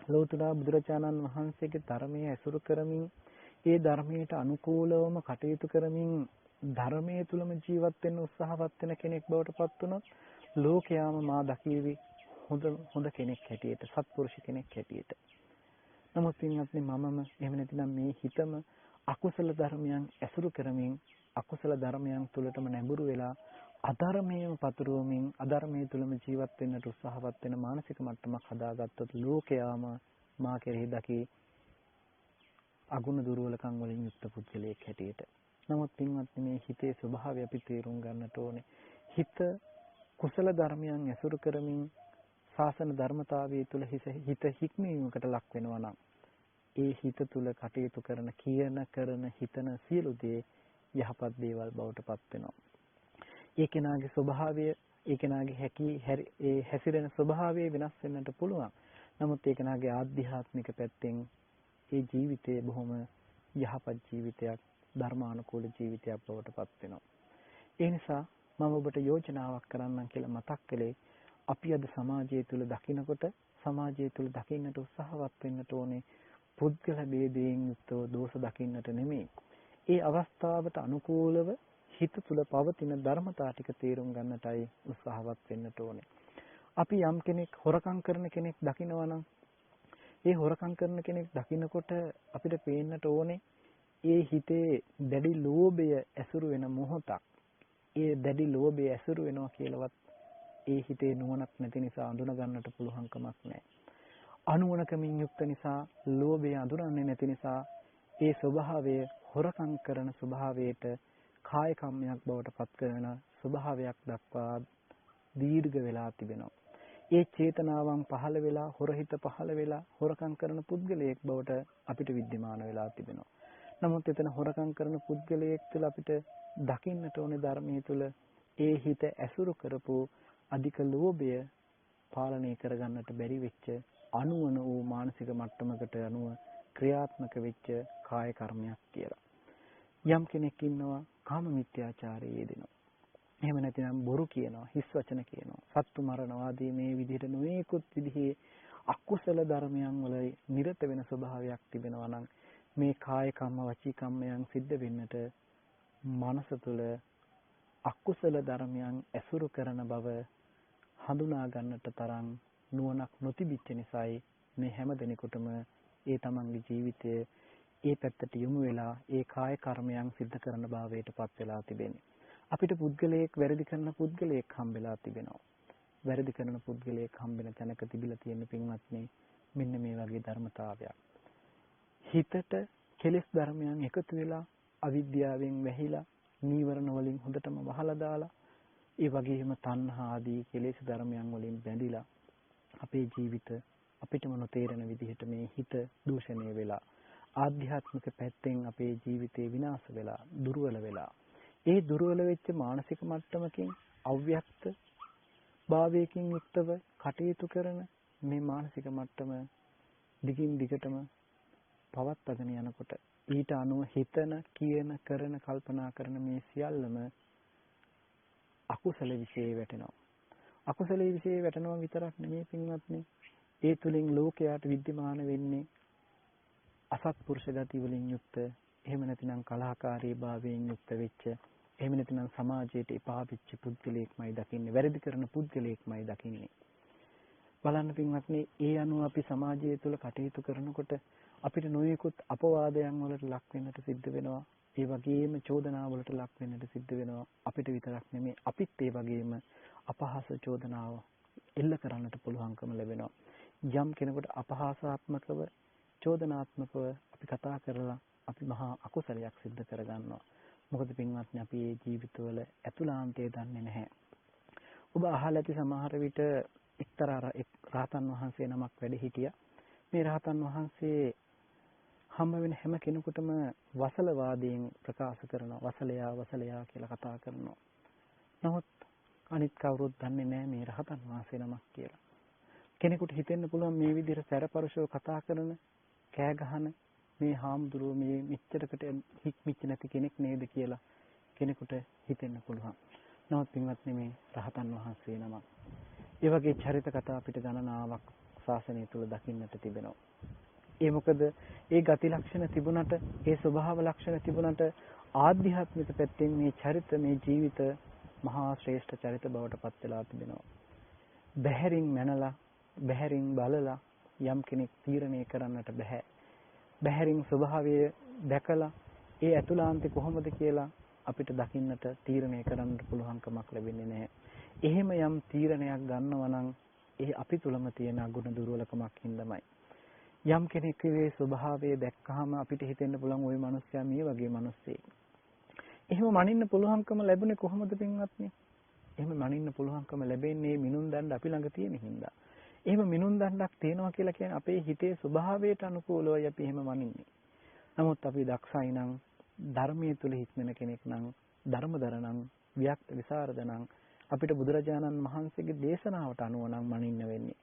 B: ලෝතර බුදුරජාණන් වහන්සේගේ ධර්මයේ ඇසුරු කරමින්, ඒ ධර්මයට අනුකූලවම කටයුතු කරමින් ධර්මයේ තුලම ජීවත් වෙන්න උත්සාහවත් වෙන කෙනෙක් බවට පත් වුණොත් ලෝකයාම මා දකීවි හොඳ කෙනෙක් හැටියට, සත්පුරුෂ කෙනෙක් හැටියට. නමුත් පින්වත්නි, මමම එහෙම නැතිනම් මේ හිතම අකුසල ධර්මයන් ඇසුරු කරමින්, අකුසල ධර්මයන් තුලටම නැඹුරු වෙලා අධර්මයේම පතුරවමින්, අධර්මයේ තුලම ජීවත් වෙන්නට උත්සාහවත් වෙන මානසික මට්ටමක් හදාගත්තොත් ලෝකයාම මා කෙරෙහි දකි අගුණ දුර්වලකම් වලින් යුක්ත පුද්ගලයෙක් හැටියට. නමුත් පින්වත්නි, මේ හිතේ ස්වභාවය අපි තේරුම් ගන්නට ඕනේ. හිත කුසල ධර්මයන් ඇසුරු කරමින් ශාසන ධර්මතාවයේ තුල හිත හික්මීමකට ලක් වෙනවා නම් ඒ හිත තුල කටයුතු කරන, කියන, කරන, හිතන සියලු දේ යහපත් දේවල් බවට පත් වෙනවා. ඒ කෙනාගේ ස්වභාවය, ඒ කෙනාගේ ඒ හැසිරෙන ස්වභාවය වෙනස් වෙන්නට පුළුවන්. නමුත් ඒ කෙනාගේ ආධ්‍යාත්මික පැත්තෙන් ඒ ජීවිතය බොහොම යහපත් ජීවිතයක්, ධර්මානුකූල ජීවිතයක් බවට පත් වෙනවා. ඒ නිසා මම ඔබට යෝජනාවක් කරන්නම් කියලා මතක් කළේ, අපි අද සමාජය තුල දකින්නකොට, සමාජය තුල දකින්නට උත්සාහවත් වෙන්නට ඕනේ පුද්ගල ભેදයෙන් යුක්තව දෝෂ දකින්නට නෙමෙයි. ඒ අවස්ථාවට අනුකූලව හිත තුල පවතින ධර්මතා ටික තේරුම් ගන්නටයි උත්සාහවත් වෙන්නට ඕනේ. අපි යම් කෙනෙක් හොරකම් කරන කෙනෙක් දකිනවා නම්, ඒ හොරකම් කරන කෙනෙක් දකිනකොට අපිට පේන්නට ඕනේ ඒ හිතේ දැඩි ලෝභය ඇසුරු වෙන මොහොතක්. ඒ දැඩි ලෝභය ඇසුරු වෙනවා කියලාවත් ඒ හිතේ නුවණක් නැති නිසා අඳුන ගන්නට පුළුවන් කමක් නැහැ. අනුවණකමින් යුක්ත නිසා, ලෝභය අඳුරන්නේ නැති නිසා ඒ ස්වභාවය හොරකම් කරන ස්වභාවයට කාය කම්මයක් බවට පත් කරන ස්වභාවයක් දක්වා දීර්ඝ වෙලා තිබෙනවා. ඒ චේතනාවන් පහළ වෙලා, හොරහිත පහළ වෙලා හොරකම් කරන පුද්ගලයෙක් බවට අපිට विद्यमान වෙලා තිබෙනවා. නමුත් එතන හොරකම් කරන පුද්ගලයෙක් තුළ අපිට දකින්නට ඕනේ ධර්මයේ තුල ඒ හිත ඇසුරු කරපු අධික ලෝභය පාලනය කරගන්නට බැරි වෙච්ච අනුවන වූ මානසික මට්ටමකට අනුව ක්‍රියාත්මක වෙච්ච කාය කර්මයක් කියලා. යම් කෙනෙක් ඉන්නවා කාම මිත්‍යාචාරයේ යෙදෙනවා. එහෙම නැතිනම් බොරු කියනවා, හිස් වචන කියනවා, සත්තු මරනවා ආදී මේ විදිහට නොයෙකුත් විදිහේ අකුසල ධර්මයන් වල නිරත වෙන ස්වභාවයක් තිබෙනවා නම් මේ කාය කම්ම වචී කම්මයන් සිද්ධ වෙන්නට මනස තුළ අකුසල ධර්මයන් ඇසුරු කරන බව හඳුනා ගන්නට තරම් නුවණක් නොතිබිච්ච නිසායි මේ හැම දිනෙකටම ඒ තමන්ගේ ජීවිතය ඒ පැත්තට යොමු වෙලා ඒ කාය කර්මයන් සිද්ධ කරන භාවයටපත් වෙලා තිබෙන්නේ. අපිට පුද්ගලයෙක් වැරදි කරන පුද්ගලයෙක් හම්බෙලා තිබෙනවා. වැරදි කරන පුද්ගලයෙක් හම්බෙන තැනක තිබිලා තියෙන පින්වත්නි මෙන්න මේ වගේ ධර්මතාවයක්. හිතට කෙලෙස් ධර්මයන් එකතු වෙලා අවිද්‍යාවෙන් වැහිලා නීවරණ වලින් හොඳටම වහලා දාලා ඒ වගේම තණ්හා ආදී කෙලෙස් ධර්මයන් වලින් බැඳිලා අපේ ජීවිත අපිටම නොතේරෙන විදිහට මේ හිත දූෂණය වෙලා ආධ්‍යාත්මික පැත්තෙන් අපේ ජීවිතේ විනාශ වෙලා දුර්වල වෙලා ඒ දුර්වල වෙච්ච මානසික මට්ටමකින් අව්‍යක්ත භාවයකින් යුක්තව කටයුතු කරන මේ මානසික මට්ටම දිගින් දිගටම පවත්වාගෙන යනකොට ඊට අනුව හිතන, කියන, කරන, කල්පනා කරන මේ සියල්ලම අකුසල විශේෂ වැටෙනවා. අකුසලයේ විශේෂ වැටෙනවා විතරක් නෙමෙයි පින්වත්නි. ඒ තුලින් ලෝකයට विद्यमान වෙන්නේ අසත්පුරුෂ ගති වලින් යුක්ත, එහෙම නැතිනම් කලහකාරී භාවයෙන් යුක්ත වෙච්ච, එහෙම නැතිනම් සමාජයට එපා වෙච්ච පුද්ගලයෙක්මයි දකින්නේ, වැරදි කරන පුද්ගලයෙක්මයි දකින්නේ. බලන්න පින්වත්නි, ඒ අනුව අපි සමාජය තුළ කටයුතු කරනකොට අපිට නොයෙකුත් අපවාදයන් වලට ලක් වෙන්නට සිද්ධ වෙනවා. ඒ වගේම චෝදනා වලට ලක් වෙන්නට සිද්ධ වෙනවා. අපිට විතරක් නෙමෙයි, අපිත් ඒ වගේම අපහාස චෝදනාව එල්ල කරන්නට පුළුවන්කම ලැබෙනවා. යම් කෙනෙකුට අපහාසාත්මකව, චෝදනාත්මකව අපි කතා කරලා අපි මහා අකුසලයක් සිද්ධ කරගන්නවා. මොකද පින්වත්නි, අපි මේ ජීවිතවල ඇතුළාන්තය දන්නේ නැහැ. ඔබ අහලා ඇති සමහර විට එක්තරා රහතන් වහන්සේ නමක් වැඩ හිටියා. මේ රහතන් වහන්සේ හම්බ වෙන හැම කෙනෙකුටම වසලවාදයෙන් ප්‍රකාශ කරනවා. වසලයා කියලා කතා කරනවා. නමුත් අනිත් කවුරුත් දන්නේ නැහැ මේ රහතන් වහන්සේ නමක් කියලා. කෙනෙකුට හිතෙන්න පුළුවන් මේ විදිහට සැරපරුෂව කතා කරන, කෑ ගහන මේ හාමුදුරුවෝ මේ මෙච්චරකට හික්මිච්ච නැති කෙනෙක් නේද කියලා කෙනෙකුට හිතෙන්න පුළුවන්. නමුත් පින්වත්නි, මේ රහතන් වහන්සේ නමක්. ඒ වගේ චරිත කතා අපිට ගණනාවක් ශාසනය තුල දකින්නට තිබෙනවා. ඒ මොකද ඒ ගති ලක්ෂණ තිබුණට, ඒ ස්වභාව ලක්ෂණ තිබුණට ආධ්‍යාත්මික පැත්තෙන් මේ චරිත, මේ ජීවිත මහා ශ්‍රේෂ්ඨ චරිත බවට පත් වෙලා තිබෙනවා. බහැරින් මැනලා, බහැරින් බලලා යම් කෙනෙක් තීරණය කරන්නට බෑ. බහැරින් ස්වභාවය දැකලා ඒ ඇතුළාන්තේ කොහොමද කියලා අපිට දකින්නට, තීරණය කරන්නට පුළුවන්කමක් ලැබෙන්නේ නැහැ. එහෙම යම් තීරණයක් ගන්නවා නම් ඒ අපි තුලම තියෙන අගුණ දුර්වලකමක් හින්දාමයි. යම් කෙනෙකුගේ ස්වභාවය දැක්කහම අපිට හිතෙන්න පුළුවන් ওই මිනිස්සයා මේ වගේ මිනිස්සෙක්. එහෙම මනින්න පුළුවන්කම ලැබුණේ කොහොමද පින්වත්නි? එහෙම මනින්න පුළුවන්කම ලැබෙන්නේ මිනුම් දණ්ඩ අපි ළඟ තියෙන හින්දා. එහෙම මිනුම් දණ්ඩක් තියෙනවා කියලා කියන්නේ අපේ හිතේ ස්වභාවයට අනුකූලවයි අපි එහෙම මනින්නේ. නමුත් අපි දක්ෂයි නම්, ධර්මයේ තුල හික්මන කෙනෙක් නම්, ධර්මදර නම්, වික්ත විසරද නම් අපිට බුදුරජාණන් වහන්සේගේ දේශනාවට අනුව නම් මනින්න වෙන්නේ.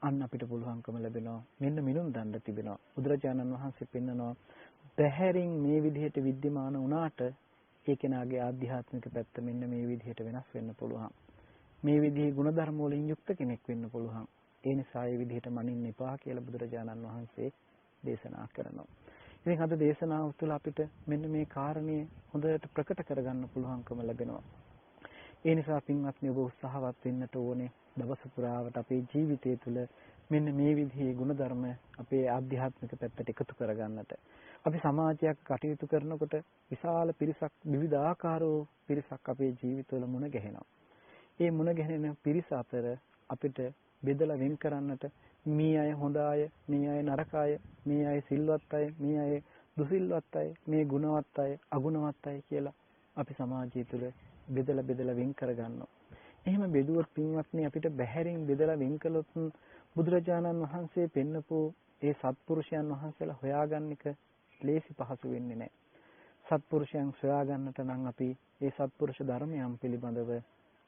B: අන්න අපිට පුළුවන්කම ලැබෙනවා. මෙන්න මිනුම් දණ්ඩ තිබෙනවා. බුදුරජාණන් වහන්සේ පෙන්නනවා බහැරින් මේ විදිහට विद्यमान වුණාට ඒ කෙනාගේ ආධ්‍යාත්මික පැත්ත මෙන්න මේ විදිහට වෙනස් වෙන්න පුළුවන්. මේ විදිහේ ගුණධර්ම වලින් යුක්ත කෙනෙක් වෙන්න පුළුවන්. ඒ නිසා ඒ විදිහට මනින්න එපා කියලා බුදුරජාණන් වහන්සේ දේශනා කරනවා. ඉතින් අද දේශනාව තුළ අපිට මෙන්න මේ කාරණේ හොඳට ප්‍රකට කරගන්න පුළුවන්කම ලැබෙනවා. ඒ නිසා පින්වත්නි, ඔබ උත්සාහවත් වෙන්නට ඕනේ දවස පුරාවට අපේ ජීවිතය තුළ මෙන්න මේ විදිහේ ගුණධර්ම අපේ ආධ්‍යාත්මික පැත්තට එකතු කරගන්නට. අපි සමාජයක් කටයුතු කරනකොට විශාල පිරිසක්, විවිධ ආකාරෝ පිරිසක් අපේ ජීවිතවල මුණ ගැහෙනවා. ඒ මුණ ගැහෙන පිරිස අතර අපිට බෙදලා වෙන් කරන්නට මේ අය හොඳ අය, මේ අය නරක අය, මේ අය සිල්වත් අය, මේ අය දුසිල්වත් අය, මේ ගුණවත් අය, අගුණවත් අය කියලා අපි සමාජය තුළ බෙදලා වෙන් කරගන්නවා. එහෙම බෙදුවොත් පින්වත්නි අපිට බැහැරින් බෙදලා වෙන් කළොත් බුදුරජාණන් වහන්සේ පෙන්නපු ඒ සත්පුරුෂයන් වහන්සේලා හොයාගන්න එක ලේසි පහසු වෙන්නේ නැහැ. සත්පුරුෂයන් සොයාගන්නට නම් අපි ඒ සත්පුරුෂ ධර්මයන් පිළිබඳව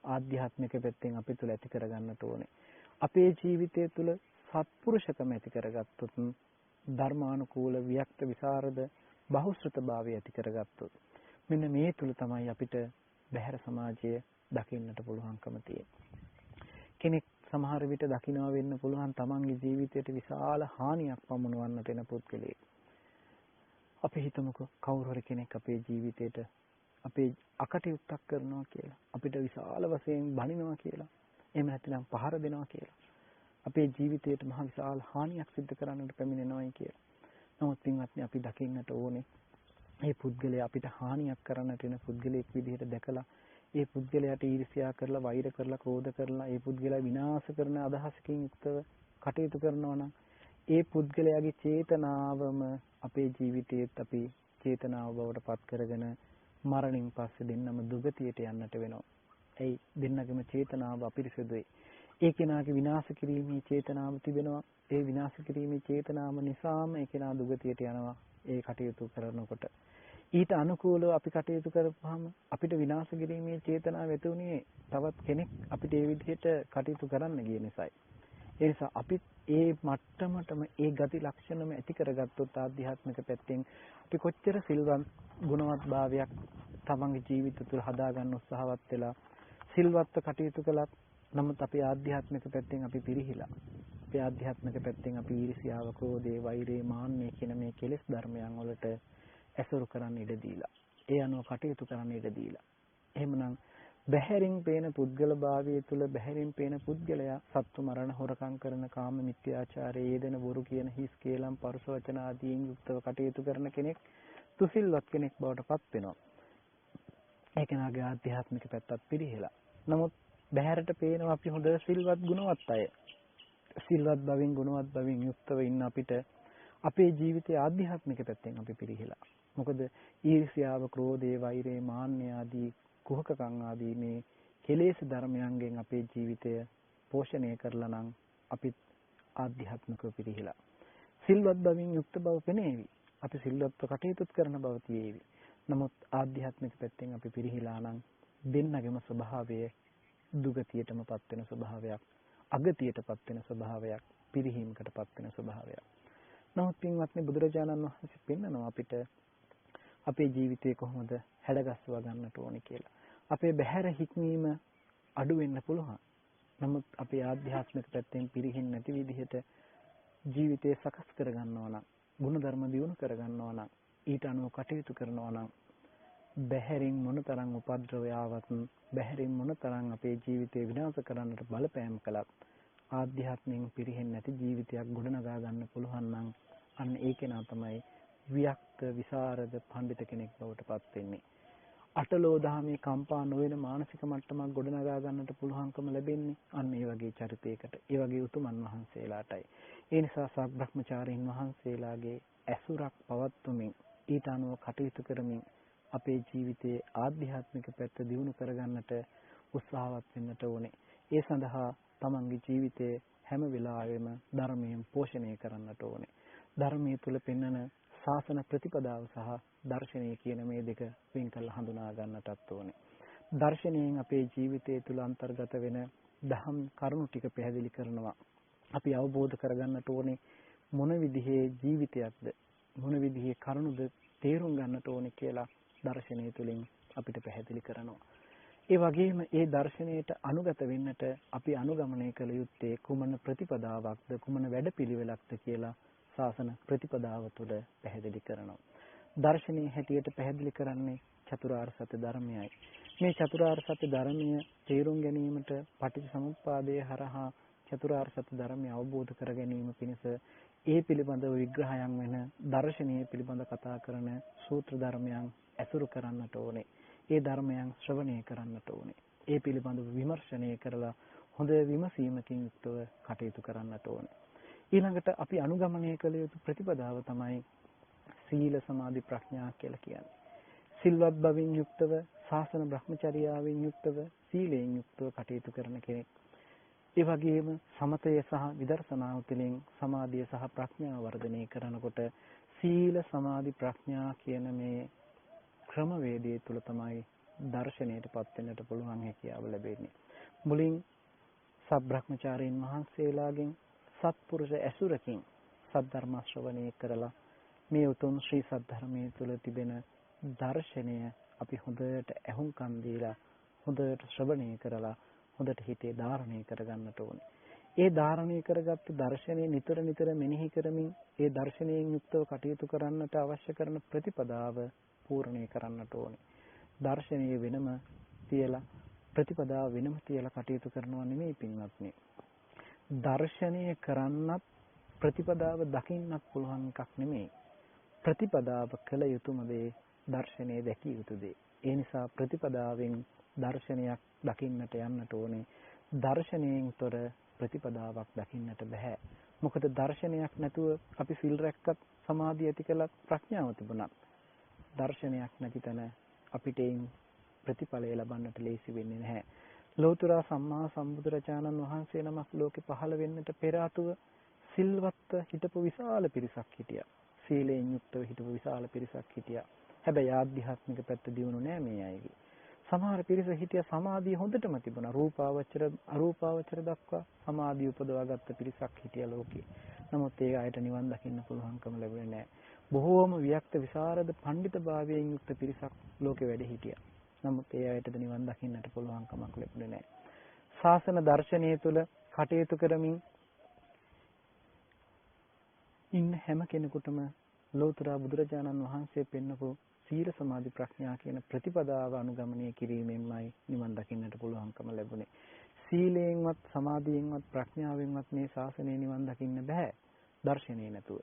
B: ආධ්‍යාත්මික පැත්තෙන් අපි තුල ඇති කරගන්නට ඕනේ. අපේ ජීවිතය තුළ සත්පුරුෂකම ඇති කරගත්තොත් ධර්මානුකූල වික්ත විසරද බහුශ්‍රතභාවය ඇති කරගත්තොත් මෙන්න මේ තුල තමයි අපිට බහැර සමාජය දකින්නට පුළුවන්කම තියෙන්නේ. කෙනෙක් සමහර විට දකිනවා වෙන්න පුළුවන් තමන්ගේ ජීවිතයට විශාල හානියක් පමුණවන්නට එන පුද්ගලයෙක්. අපි හිතමුකෝ කවුරු හරි කෙනෙක් අපේ ජීවිතයට අපේ අකටයුත්තක් කරනවා කියලා. අපිට විශාල වශයෙන් බනිනවා කියලා. එහෙම නැත්නම් පහර දෙනවා කියලා. අපේ ජීවිතයට මහ විශාල හානියක් සිදු කරන්නට පැමිණෙනවායි කියලා. නමුත් පින්වත්නි අපි දකින්නට ඕනේ මේ පුද්ගලයා අපිට හානියක් කරන්නට එන පුද්ගලයෙක් විදිහට දැකලා ඒ පුද්ගලයාට ඊර්ෂ්‍යා කරලා වෛර කරලා ක්‍රෝධ කරලා ඒ පුද්ගලයා විනාශ කරන අදහසකින් යුක්තව කටයුතු කරනවා නම් ඒ පුද්ගලයාගේ චේතනාවම අපේ ජීවිතයේත් අපි චේතනාව බවට පත් කරගෙන මරණින් පස්සේ දෙන්නම දුගතියට යන්නට වෙනවා. ඒ දෙන්නගේම චේතනාව අපිරිසුදුයි. ඒ කෙනාගේ විනාශ කිරීමේ චේතනාව තිබෙනවා. ඒ විනාශ කිරීමේ චේතනාව නිසාම ඒ කෙනා දුගතියට යනවා. ඒ කටයුතු කරනකොට ඊට අනුකූලව අපි කටයුතු කරපුවාම අපිට විනාශ කිරීමේ චේතනාව ඇති උනේ තවත් කෙනෙක් අපිට ඒ විදිහට කටයුතු කරන්න ගිය නිසායි. ඒ නිසා අපි ඒ මට්ටමටම ඒ ගති ලක්ෂණම ඇති කරගත්තොත් ආධ්‍යාත්මික පැත්තෙන් අපි කොච්චර සිල්වත් ගුණවත් භාවයක් තමන්ගේ ජීවිත තුළ හදාගන්න උත්සාහවත් වෙලා සිල්වත්ව කටයුතු කළත් නමුත් අපේ ආධ්‍යාත්මික පැත්තෙන් අපි පිරිහිලා. අපේ ආධ්‍යාත්මික පැත්තෙන් අපි ඊර්ෂ්‍යාව, ක්‍රෝධය, වෛරය, මාන්නය කියන මේ කෙලෙස් ධර්මයන් වලට ඇසුරු කරන්න ඉඩ දීලා. ඒ අනුව කටයුතු කරන්න ඉඩ දීලා. එහෙමනම් බහැරින් පේන පුද්ගල භාවය තුළ බහැරින් පේන පුද්ගලයා සත්තු මරණ, හොරකම් කරන, කාම මිත්‍යාචාරයේ යෙදෙන, බොරු කියන, හිස් කේලම්, පරුස වචන ආදීන් යුක්තව කටයුතු කරන කෙනෙක් තුසිල්වත් කෙනෙක් බවට පත් වෙනවා. ඒ කෙනාගේ ආධ්‍යාත්මික පැත්තත් පිරිහිලා. නමුත් බහැරට පේනවා අපි හොඳ සිල්වත් ගුණවත් අය. සිල්වත් බවින් ගුණවත් බවින් යුක්තව ඉන්න අපිට අපේ ජීවිතයේ ආධ්‍යාත්මික පැත්තෙන් අපි පිරිහිලා. මොකද ඊර්ෂ්‍යාව, ක්‍රෝධය, වෛරය, මාන්නය ආදී කුහකකම් ආදී මේ කෙලෙස් ධර්මයන්ගෙන් අපේ ජීවිතය පෝෂණය කරලා නම් අපි ආධ්‍යාත්මිකව පිරිහිලා. සිල්වත් බවින් යුක්ත බව පෙනේවි. අපි සිල්වත්ව කටයුතු කරන බව තියේවි. නමුත් ආධ්‍යාත්මික පැත්තෙන් අපි පිරිහිලා නම් දෙන්නගේම ස්වභාවය දුගතියටමපත් වෙන ස්වභාවයක්, අගතියටපත් වෙන ස්වභාවයක්, පිරිහීමකටපත් වෙන ස්වභාවයක්. නමුත් පින්වත්නි බුදුරජාණන් වහන්සේ පෙන්නනවා අපිට අපේ ජීවිතේ කොහොමද හැඩගස්වා ගන්නට ඕනේ කියලා. අපේ බහැර හික්මීම අඩු වෙන්න පුළුවන්. නමුත් අපේ ආධ්‍යාත්මික පැත්තෙන් පිරිහෙන්නේ නැති විදිහට ජීවිතේ සකස් කර ගන්නවා නම්, ගුණධර්ම දියුණු කර ගන්නවා නම්, ඊට අනුව කටයුතු කරනවා නම් බහැරින් මොනතරම් උපද්‍රවය ආවත්, බහැරින් මොනතරම් අපේ ජීවිතේ විනාශ කරන්නට බලපෑම් කළත් ආධ්‍යාත්මයෙන් පිරිහෙන්නේ නැති ජීවිතයක් ගොඩනගා ගන්න පුළුවන් නම් අන්න ඒ කෙනා තමයි වික්ත විසරද පඬිත කෙනෙක් බවට පත් වෙන්නේ. අටලෝ දහමේ කම්පා නොවන මානසික මට්ටමක් ගොඩනගා ගන්නට පුළුවන්කම ලැබෙන්නේ අන්න ඒ වගේ චරිතයකට, ඒ වගේ උතුමන් වහන්සේලාටයි. ඒ නිසා සබ්‍රහ්මචාරීන් වහන්සේලාගේ ඇසුරක් පවත්වමින් ඊට අනුව කටයුතු කරමින් අපේ ජීවිතයේ ආධ්‍යාත්මික පැත්ත දියුණු කරගන්නට උත්සාහවත් වෙන්නට ඕනේ. ඒ සඳහා තමන්ගේ ජීවිතයේ හැම වෙලාවෙම ධර්මයෙන් පෝෂණය කරන්නට ඕනේ. ධර්මයේ තුල පෙන්වන ශාසන ප්‍රතිපදාව සහ දර්ශනය කියන මේ දෙක වෙන් කරලා හඳුනා ගන්නටත් ඕනේ. දර්ශනයෙන් අපේ ජීවිතය තුල අන්තර්ගත වෙන දහම් කරුණු ටික පැහැදිලි කරනවා. අපි අවබෝධ කරගන්නට ඕනේ මොන විදිහේ ජීවිතයක්ද, මොන විදිහේ කරුණුද තේරුම් ගන්නට ඕනේ කියලා දර්ශනය තුලින් අපිට පැහැදිලි කරනවා. ඒ වගේම ඒ දර්ශනයට අනුගත වෙන්නට අපි අනුගමනය කළ යුත්තේ කුමන ප්‍රතිපදාවක්ද, කුමන වැඩපිළිවෙලක්ද කියලා ශාසන ප්‍රතිපදාව තුළ පැහැදිලි කරනවා. දර්ශනීය හැටියට පැහැදිලි කරන්නේ චතුරාර්ය සත්‍ය ධර්මයයි. මේ චතුරාර්ය සත්‍ය ධර්මය තේරුම් ගැනීමට පටිච්චසමුප්පාදයේ හරහා චතුරාර්ය සත්‍ය ධර්මය අවබෝධ කර ගැනීම පිණිස ඒ පිළිබඳව විග්‍රහයන් වෙන දර්ශනීය පිළිබඳ කතා කරන සූත්‍ර ධර්මයන් ඇසුරු කරන්නට ඕනේ. ඒ ධර්මයන් ශ්‍රවණය කරන්නට ඕනේ. ඒ පිළිබඳව විමර්ශනය කරලා හොඳ විමසීමකින් යුක්තව කටයුතු කරන්නට ඕනේ. ඊළඟට අපි අනුගමනය කළ යුතු ප්‍රතිපදාව තමයි සීල සමාධි ප්‍රඥා කියලා කියන්නේ. සිල්වත් බවින් යුක්තව, ශාසන බ්‍රහ්මචර්යාවෙන් යුක්තව, සීලයෙන් යුක්තව කටයුතු කරන කෙනෙක්. ඒ වගේම සමතය සහ විදර්ශනාව තුළින් සමාධිය සහ ප්‍රඥාව වර්ධනය කරනකොට සීල සමාධි ප්‍රඥා කියන මේ ක්‍රමවේදයේ තුල තමයි දර්ශනයටපත් වෙන්නට පුළුවන් හැකියාව ලැබෙන්නේ. මුලින් සබ්‍රහ්මචාරීන් වහන්සේලාගෙන් සත්පුරුෂ ඇසුරකින් සද්ධර්ම ශ්‍රවණය කරලා මේ උතුම් ශ්‍රී සද්ධර්මයේ තුල තිබෙන දර්ශනය අපි හොඳට ඇහුම්කන් දීලා හොඳට ශ්‍රවණය කරලා හොඳට හිතේ ධාරණය කරගන්නට ඕනේ. ඒ ධාරණය කරගත්තු දර්ශනය නිතර නිතර මෙනෙහි කරමින් ඒ දර්ශනයෙන් යුක්තව කටයුතු කරන්නට අවශ්‍ය කරන ප්‍රතිපදාව පූර්ණේ කරන්නට ඕනේ. දර්ශනය වෙනම තියලා ප්‍රතිපදාව වෙනම තියලා කටයුතු කරනවා නෙමෙයි පින්වත්නි. දර්ශනය කරන්නත් ප්‍රතිපදාව දකින්නත් පුළුවන් එකක් නෙමෙයි. ප්‍රතිපදාව කළ යුතුම දේ දර්ශනය දැකිය යුතු දේ. ඒ නිසා ප්‍රතිපදාවෙන් දර්ශනයක් දකින්නට යන්නට ඕනේ. දර්ශනයෙන් තොර ප්‍රතිපදාවක් දකින්නට බෑ. මොකද දර්ශනයක් නැතුව අපි සිල් රැක්කත් සමාධිය ඇති කළත් ප්‍රඥාව තිබුණත් දර්ශනයක් නැති තැන අපිට ප්‍රතිඵලය ලබන්නට ලේසි වෙන්නේ නැහැ. ලෝතර සම්මා සම්බුදුරජාණන් වහන්සේ නමක් ලෝකෙ පහළ වෙන්නට පෙර ආතුව සිල්වත්ව හිටපු විශාල පිරිසක් හිටියා. සීලයෙන් යුක්තව හිටපු විශාල පිරිසක් හිටියා. හැබැයි ආධ්‍යාත්මික පැත්ත දියුණු නෑ මේ අයගේ. සමහර පිරිස හිටියා සමාධිය හොඳටම තිබුණා. රූපාවචර අරූපාවචර දක්වා සමාධිය උපදවාගත්ත පිරිසක් හිටියා ලෝකේ. නමුත් ඒ අයට නිවන් දකින්න පුළුවන්කම ලැබුණේ නෑ. බොහෝම වික්ත විසරද පඬිතභාවයෙන් යුක්ත පිරිසක් ලෝකේ වැඩ හිටියා. නමුත් ඒ අයටද නිවන් දකින්නට පුළුවන්කමක් ලැබුණේ නෑ. ශාසන දර්ශනය තුළ කටයුතු කරමින් ඉන්න හැම කෙනෙකුටම ලෝතර බුදුරජාණන් වහන්සේ පෙන්වපු සීල සමාධි ප්‍රඥා කියන ප්‍රතිපදාව අනුගමනය කිරීමෙන්මයි නිවන් දකින්නට පුළුවන්කම ලැබුණේ. සීලයෙන්වත් සමාධියෙන්වත් ප්‍රඥාවෙන්වත් මේ ශාසනය නිවන් දකින්න බෑ දර්ශනේ නැතුව.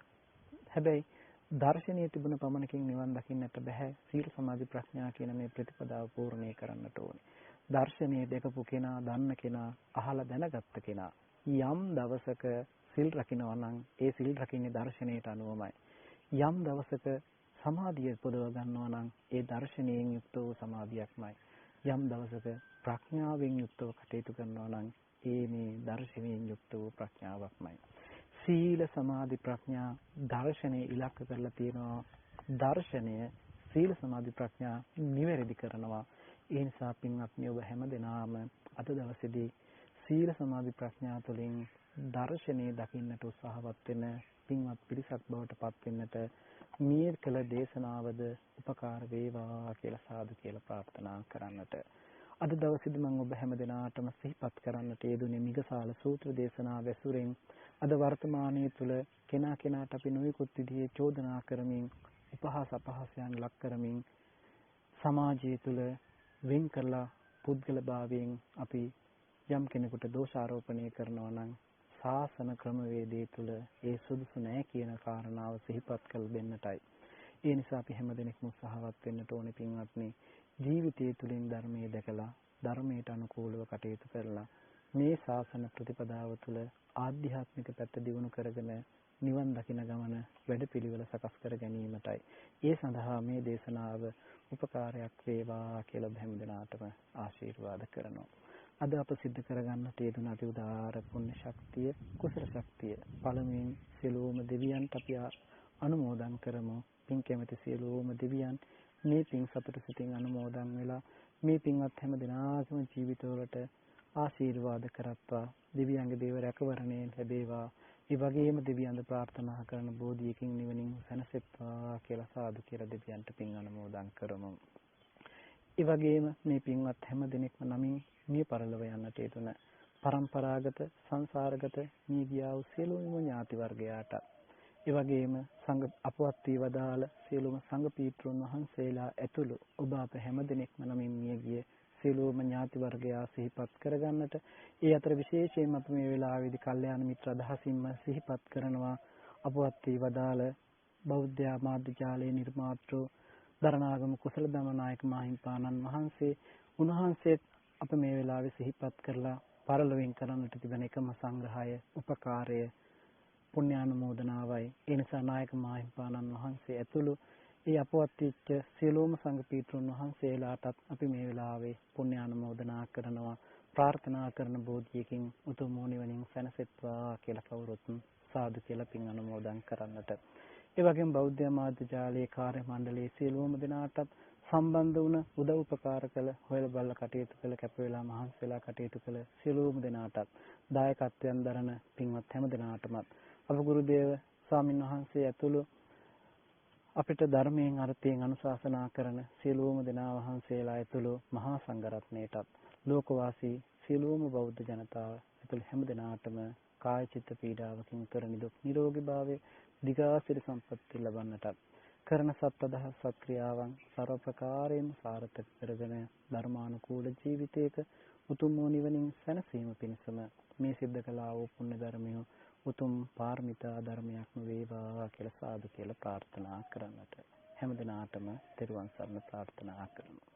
B: හැබැයි දර්ශනීය තිබුණ පමණකින් නිවන් දකින්නට බෑ. සීල සමාධි ප්‍රඥා කියන මේ ප්‍රතිපදාව පූර්ණේ කරන්නට ඕනේ. දර්ශනීය දැකපු කෙනා, දන්න කෙනා, අහලා දැනගත්ත කෙනා යම් දවසක සිල් රකින්නවා නම් ඒ සිල් රකින්නේ දර්ශනයට අනුවමයි. යම් දවසක සමාධිය පොදව ගන්නවා නම් ඒ දර්ශනයෙන් යුක්ත වූ සමාධියක්මයි. යම් දවසක ප්‍රඥාවෙන් යුක්තව කටයුතු කරනවා නම් ඒ මේ දර්ශනයෙන් යුක්ත වූ ප්‍රඥාවක්මයි. සීල සමාධි ප්‍රඥා දර්ශනයේ ඉලක්ක කරලා තියෙනවා. දර්ශනය සීල සමාධි ප්‍රඥා නිවැරදි කරනවා. ඒ නිසා පින්වත්නි ඔබ හැමදෙනාම අද දවසේදී සීල සමාධි ප්‍රඥා තුළින් දර්ශනය දකින්නට උත්සාහවත් වෙන පින්වත් පිරිසක් බවට පත් වෙන්නට මේ කළ දේශනාවද උපකාර වේවා කියලා සාදු කියලා ප්‍රාර්ථනා කරන්නට. අද දවසේදී මම ඔබ හැමදෙනාටම සිහිපත් කරන්නට යෙදුනේ මිගසාල සූත්‍ර දේශනාව ඇසුරෙන් අද වර්තමානයේ තුල කෙනා කෙනාට අපි නොයෙකුත් විදිහේ චෝදනා කරමින් උපහාස අපහාසයන් ලක් කරමින් සමාජය තුල වෙන් කරලා පුද්ගල භාවයෙන් අපි යම් කෙනෙකුට දෝෂාරෝපණය කරනවා නම් ශාසන ක්‍රමවේදයේ තුල ඒ සුදුසු නැහැ කියන කාරණාව සිහිපත් කළ දෙන්නටයි. ඒ නිසා අපි හැමදෙනෙක්ම උත්සාහවත් වෙන්න ඕනේ පින්වත්නි. ජීවිතය තුළින් ධර්මයේ දැකලා ධර්මයට අනුකූලව කටයුතු කරලා මේ ශාසන ප්‍රතිපදාව තුළ ආධ්‍යාත්මික පැත්ත දියුණු කරගෙන නිවන් දකින ගමන වැඩපිළිවෙල සකස් කර ගැනීමටයි. ඒ සඳහා මේ දේශනාව උපකාරයක් වේවා කියලා හැමදෙනාටම ආශිර්වාද කරනවා. අද අප සිද්ධ කරගන්නට යෙදුන අති උදාාර පුණ්‍ය ශක්තිය, කුසල ශක්තිය පළමුවෙන් සියලුම දෙවියන්ට අපි අනුමෝදන් කරමු. පින් කැමැති සියලුම දෙවියන් මේ පින් සතුට සිතින් අනුමෝදන් වෙලා මේ පින්වත් හැම දිනාගම ජීවිතවලට ආශිර්වාද කරත්වා. දෙවියන්ගේ දේව රැකවරණය ලැබේවා. ඒ වගේම දෙවියන්ද ප්‍රාර්ථනා කරන බෝධියකින් නිවනින් සැනසෙත්වා කියලා සාදු කියලා දෙවියන්ට පින් අනුමෝදන් කරමු. ඒ වගේම මේ පින්වත් හැම දිනෙකම නමින් මිය පරලොව යන්නට යෙදුන පරම්පරාගත සංසාරගත මේ ගියා වූ සියලුම ඥාති වර්ගයාට ඒ වගේම සංඝ අපවත් වී වදාළ සියලුම සංඝ පීත්‍රුන් වහන්සේලා ඇතුළු ඔබ අප හැම දිනෙකම නමින් මිය ගිය සියලුම ඥාති වර්ගයා සිහිපත් කරගන්නට ඒ අතර විශේෂයෙන්ම අපි මේ වෙලාවේදී කල්යාණ මිත්‍ර අදහසින්ම සිහිපත් කරනවා අපවත් වී වදාළ බෞද්ධ මාධ්‍ය ජාලයේ නිර්මාතෘ දරණාගම කුසල දමනායක මාහිම්පාණන් වහන්සේ උන්වහන්සේ අප මේ වෙලාවේ සිහිපත් කරලා පරලොවෙන් කරන්නට තිබෙන එකම සංග්‍රහය උපකාරය පුණ්‍යානුමෝදනාවයි. ඒ නිසා නායක මාහිම්පාණන් වහන්සේ ඇතුළු ඒ අපවත් වෙච්ච සියලුම සංඝ පීඨුන් වහන්සේලාටත් අපි මේ වෙලාවේ පුණ්‍යානුමෝදනා කරනවා. ප්‍රාර්ථනා කරන බෝධියකින් උතුම් නිවනින් සැනසෙත්වා කියලා කවුරුත් සාදු කියලා පින් අනුමෝදන් කරන්නට. ඒ වගේම බෞද්ධ මාධ්‍ය ජාලයේ කාර්ය මණ්ඩලයේ සියලුම දෙනාටත් සම්බන්ධ වුණ උදව් උපකාර කළ හොයල බලලා කටයුතු කළ කැප වෙලා මහන්සි වෙලා කටයුතු කළ සියලුම දෙනාටත් දායකත්වයෙන් දරන පින්වත් හැම දෙනාටම අප ගුරුදේව ස්වාමින් වහන්සේ ඇතුළු අපිට ධර්මයෙන් අර්ථයෙන් අනුශාසනා කරන සියලුම දෙනා වහන්සේලා ඇතුළු මහා සංඝරත්නයටත් ලෝකවාසී සියලුම බෞද්ධ ජනතාව ඇතුළු හැම දෙනාටම කාය චිත්ත පීඩාවකින් තොර නිදුක් නිරෝගී භාවයේ දිගාසිරි සම්පත්තිය ලබන්නටත් කරන සත් අදහස් සත් ක්‍රියාවන් ਸਰව ප්‍රකාරයෙන්ම සාර්ථක කරගෙන ධර්මානුකූල ජීවිතයක උතුම් වූ නිවනින් සැනසීම පිණිසම මේ සිද්ධ කළා වූ පුණ්‍ය ධර්මය උතුම් පාරමිතා ධර්මයක්ම වේවා කියලා සාදු කියලා ප්‍රාර්ථනා කරන්නට හැම දිනාටම තෙරුවන් සරණ ප්‍රාර්ථනා කරමු.